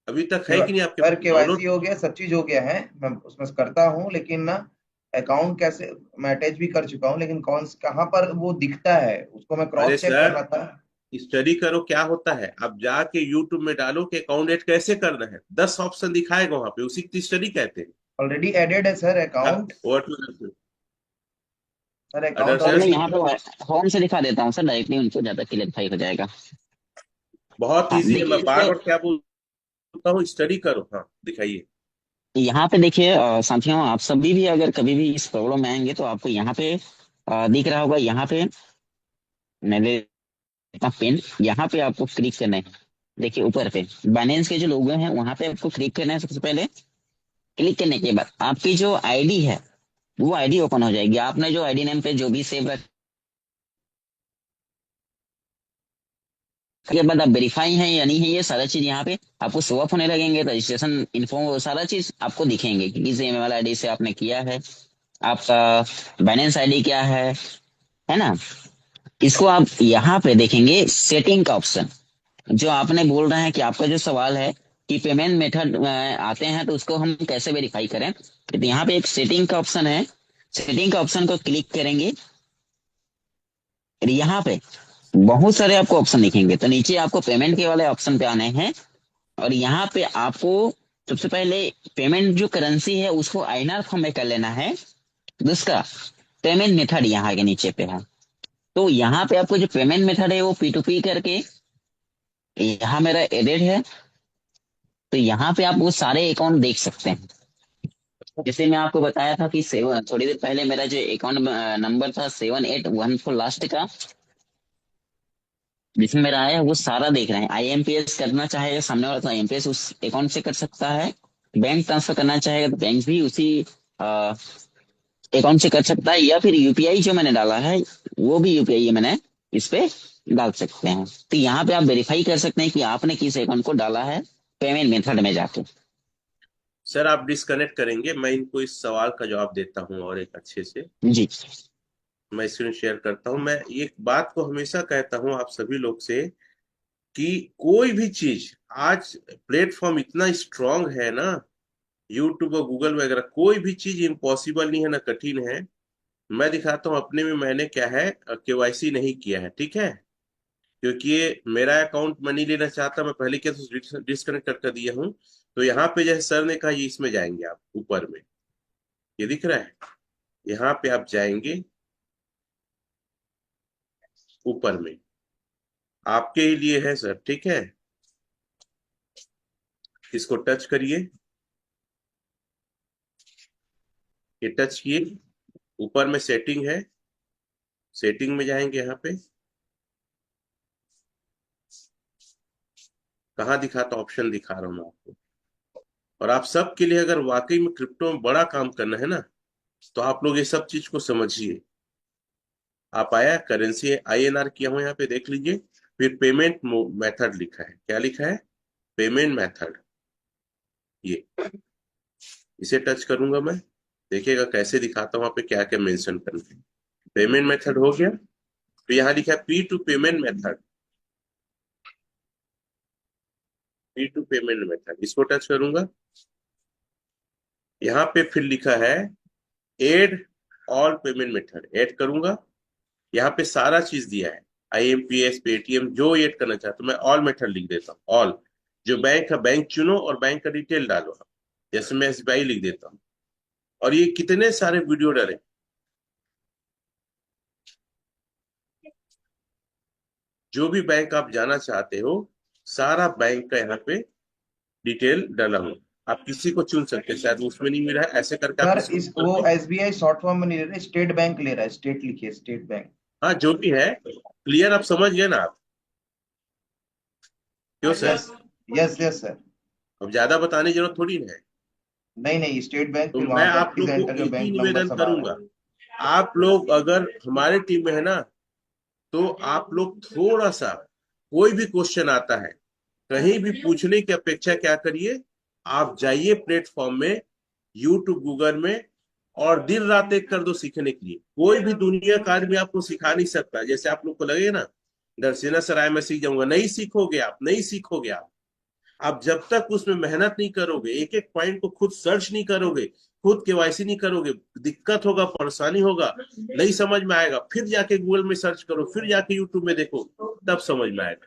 अभी तक है कि नहीं आपके सर पास केवाईसी डाउनलोड? हो गया, सब चीज हो गया है, मैं उसमें से करता हूँ, लेकिन ना अकाउंट कैसे, मैं अटैच भी कर चुका हूँ, लेकिन कौन कहाँ पर वो दिखता है उसको मैं अरे क्रॉस चेक कर सर, रहा था। स्टडी करो क्या होता है। अब जाके यूट्यूब में डालो कि अकाउंट ऐड कैसे करना है, 10 ऑप्शन दिखाएगा वहां पे, उसी की स्टडी कहते हैं। ऑलरेडी एडेड है सर आप account. What, sir account sir मैं ऑलरेडी। अडरसेंस। यहाँ पे होम से दिखा देता हूँ सर, डायरेक्टली उनको ज्यादा क्लियरफाई हो जाएगा। बहुत हाँ इजी है, मैं देखिए बार इसमें, बार क्या बोलता हूँ, स्टडी करो। हाँ दिखाइए। यहाँ पे देखिए साथियों, आप सभी भी अगर कभी भी इस प्रॉब्लम में आएंगे तो आपको यहाँ पे दिख रहा होगा, यहाँ पे मैंने अपना पेन, यहाँ पे आपको क्लिक करना है। देखिए ऊपर पे बाइनेंस के जो लोगो हैं वहां पे आपको क्लिक करना है सबसे पहले। क्लिक करने के बाद आपकी जो आईडी है वो आईडी ओपन हो जाएगी। आपने जो आईडी नेम पे जो भी सेव रखा, के बाद आप वेरीफाई है या नहीं है, ये सारा चीज यहाँ पे आपको शो ऑफ होने लगेंगे। रजिस्ट्रेशन इन्फो वो सारा चीज आपको दिखेंगे कि किस ईमेल आईडी से आपने किया है, आपका बाइनेंस आईडी क्या है ना। इसको आप यहाँ पे देखेंगे सेटिंग का ऑप्शन। जो आपने बोल रहे हैं कि आपका जो सवाल है कि पेमेंट मेथड आते हैं तो उसको हम कैसे वेरीफाई करें, तो यहाँ पे एक सेटिंग का ऑप्शन है। सेटिंग का ऑप्शन को क्लिक करेंगे, और यहाँ पे बहुत सारे आपको ऑप्शन दिखेंगे। तो नीचे आपको पेमेंट के वाले ऑप्शन पे आने हैं, और यहाँ पे आपको सबसे पहले पेमेंट जो करेंसी है उसको आईएनआर फॉर्म में कर लेना है। दूसरा पेमेंट मेथड यहाँ के नीचे पे है। तो यहाँ पे आपको जो पेमेंट मेथड है वो P2P करके यहाँ मेरा एडेड है। तो यहाँ पे आप वो सारे अकाउंट देख सकते हैं। जैसे मैं आपको बताया था कि सेवन, थोड़ी देर पहले मेरा जो अकाउंट नंबर था 7814 लास्ट का, जिसमें मेरा आया वो सारा देख रहे हैं। आईएमपीएस करना चाहेगा सामने वाला तो आईएमपीएस उस अकाउंट से कर सकता है। बैंक ट्रांसफर करना चाहेगा तो बैंक भी उसी अकाउंट से कर सकता है, या फिर यूपीआई जो मैंने डाला है वो भी यूपीआई मैंने इस पे डाल सकते हैं। तो यहाँ पे आप वेरीफाई कर सकते हैं कि आपने किस अकाउंट को डाला है पेमेंट मेथड में जाके। सर आप डिस्कनेक्ट करेंगे, मैं इनको इस सवाल का जवाब देता हूँ और एक अच्छे से। जी मैं स्क्रीन शेयर करता हूँ। मैं एक बात को हमेशा कहता हूँ आप सभी लोग से कि कोई भी चीज आज प्लेटफॉर्म इतना स्ट्रांग है ना, यूट्यूब और गूगल वगैरह, कोई भी चीज इम्पॉसिबल नहीं है ना कठिन है। मैं दिखाता हूँ अपने में, मैंने क्या है, केवाईसी नहीं किया है, ठीक है। क्योंकि ये मेरा अकाउंट मैं नहीं लेना चाहता, मैं पहले क्या डिस्कनेक्ट कर दिया हूँ। तो यहाँ पे जैसे सर ने कहा, ये इसमें जाएंगे आप ऊपर में, ये दिख रहा है, यहाँ पे आप जाएंगे ऊपर में, आपके ही लिए है सर, ठीक है। इसको टच करिए, ये टच किए, ऊपर में सेटिंग है, सेटिंग में जाएंगे यहाँ पे। कहाँ दिखाता, ऑप्शन दिखा रहा हूँ मैं आपको। और आप सबके लिए अगर वाकई में क्रिप्टो में बड़ा काम करना है ना, तो आप लोग ये सब चीज को समझिए। आप आया करेंसी आईएनआर किया हुआ यहाँ पे देख लीजिए। फिर पेमेंट मेथड लिखा है, क्या लिखा है, पेमेंट मेथड। ये इसे टच करूंगा मैं, देखिएगा कैसे दिखाता हूँ वहां पे क्या क्या मेंशन करना है। पेमेंट मेथड हो गया। तो यहाँ लिखा है P2 payment method, P2 payment method, इसको टच करूंगा। यहाँ पे फिर लिखा है add all payment method, add करूंगा। यहाँ पे सारा चीज दिया है, आईएमपीएस, पेटीएम, जो ऐड करना चाहता हूं मैं ऑल मेथड लिख देता हूँ, ऑल। जो बैंक है बैंक चुनो और बैंक का डिटेल डालो। जैसे मैं SBI लिख देता हूँ, और ये कितने सारे वीडियो डाले। जो भी बैंक आप जाना चाहते हो, सारा बैंक का यहाँ पे डिटेल डाला हूँ। आप किसी को चुन सकते हैं, शायद उसमें नहीं मिला है, ऐसे करके आप सर किसी को इस चुन वो सकते हैं। SBI शॉर्ट फॉर्म में नहीं ले रहा है, स्टेट बैंक ले रहा है, स्टेट लिखिए, स्टेट बैंक। हाँ, जो भी है, क्लियर, आप समझ गए ना आप? क्यों sir? Yes, yes yes sir. अब ज्यादा बताने की जरूरत थोड़ी ना है। नहीं नहीं, स्टेट बैंक, तो फिर मैं वहां पर आप प्लीज लोग को एंटर योर एक ही बैंक नंबर निवेदन सब आ रहा करूंगा। है। आप लोग अगर हमारे टीम में है ना, तो आप लोग थोड़ा सा, कोई भी क्वेश्चन आता है, कहीं भी पूछने की अपेक्षा क्या करिए, आप जाइए प्लेटफॉर्म में, यूट्यूब गूगल में, और दिन रात एक कर दो सीखने के लिए। कोई भी दुनिया का आदमी आपको सिखा नहीं सकता। जैसे आप लोग को लगेगा ना दरसेना सराय में सीख जाऊंगा, नहीं सीखोगे आप, नहीं सीखोगे आप जब तक उसमें मेहनत नहीं करोगे, एक एक पॉइंट को खुद सर्च नहीं करोगे, खुद KYC नहीं करोगे, दिक्कत होगा, परेशानी होगा, नहीं समझ में आएगा। फिर जाके गूगल में सर्च करो, फिर जाके यूट्यूब में देखो, तब समझ में आएगा।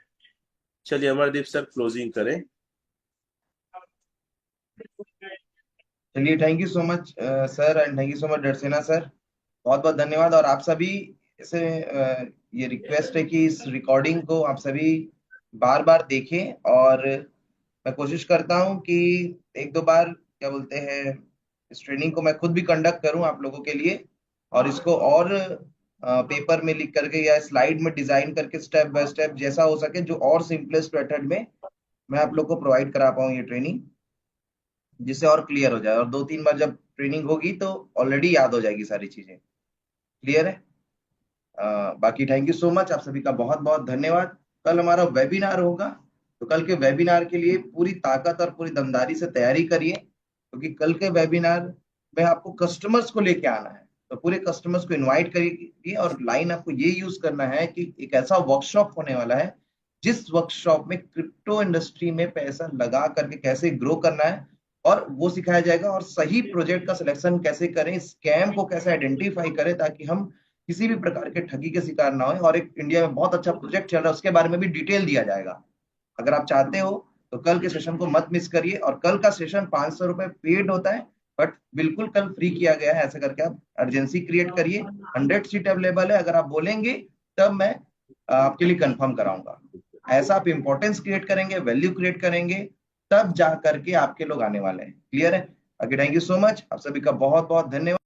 चलिए अमरदीप सर क्लोजिंग करें। चलिए, thank you so much sir, and thank you so much Darsena sir. बहुत बहुत धन्यवाद। और आप सभी से ये रिक्वेस्ट है कि इस रिकॉर्डिंग को आप सभी बार बार देखें, और मैं कोशिश करता हूं कि एक दो बार क्या बोलते हैं, इस ट्रेनिंग को मैं खुद भी कंडक्ट करूं आप लोगों के लिए, और इसको और पेपर में लिख करके या स्लाइड में डिजाइन करके स्टेप बाय स्टेप जैसा हो सके, जो और सिंपलेस्ट मेथड में मैं आप लोग को प्रोवाइड करा पाऊँ ये ट्रेनिंग, जिससे और क्लियर हो जाए। और दो तीन बार जब ट्रेनिंग होगी तो ऑलरेडी याद हो जाएगी सारी चीजें। क्लियर है? बाकी थैंक यू सो मच, आप सभी का बहुत बहुत धन्यवाद। कल हमारा वेबिनार होगा, तो कल के वेबिनार के लिए पूरी ताकत और पूरी दमदारी से तैयारी करिए, क्योंकि कल के वेबिनार में आपको कस्टमर्स को लेके आना है। तो पूरे कस्टमर्स को इनवाइट करिए, और लाइन आपको ये यूज करना है कि एक ऐसा वर्कशॉप होने वाला है, जिस वर्कशॉप में क्रिप्टो इंडस्ट्री में पैसा लगा करके कैसे ग्रो करना है, और वो सिखाया जाएगा। और सही प्रोजेक्ट का सिलेक्शन कैसे करें, स्कैम को कैसे आइडेंटिफाई करें, ताकि हम किसी भी प्रकार के ठगी के शिकार ना हो। और एक इंडिया में बहुत अच्छा प्रोजेक्ट चल रहा है, उसके बारे में भी डिटेल दिया जाएगा। अगर आप चाहते हो तो कल के सेशन को मत मिस करिए। और कल का सेशन 500 रुपए पेड होता है, बट बिल्कुल कल फ्री किया गया है। ऐसा करके आप अर्जेंसी क्रिएट करिए। 100 सीट अवेलेबल है, अगर आप बोलेंगे तब मैं आपके लिए कंफर्म कराऊंगा। ऐसा आप इंपॉर्टेंस क्रिएट करेंगे, वैल्यू क्रिएट करेंगे, तब जा करके आपके लोग आने वाले हैं। क्लियर है? Okay, thank you so much, आप सभी का बहुत बहुत धन्यवाद।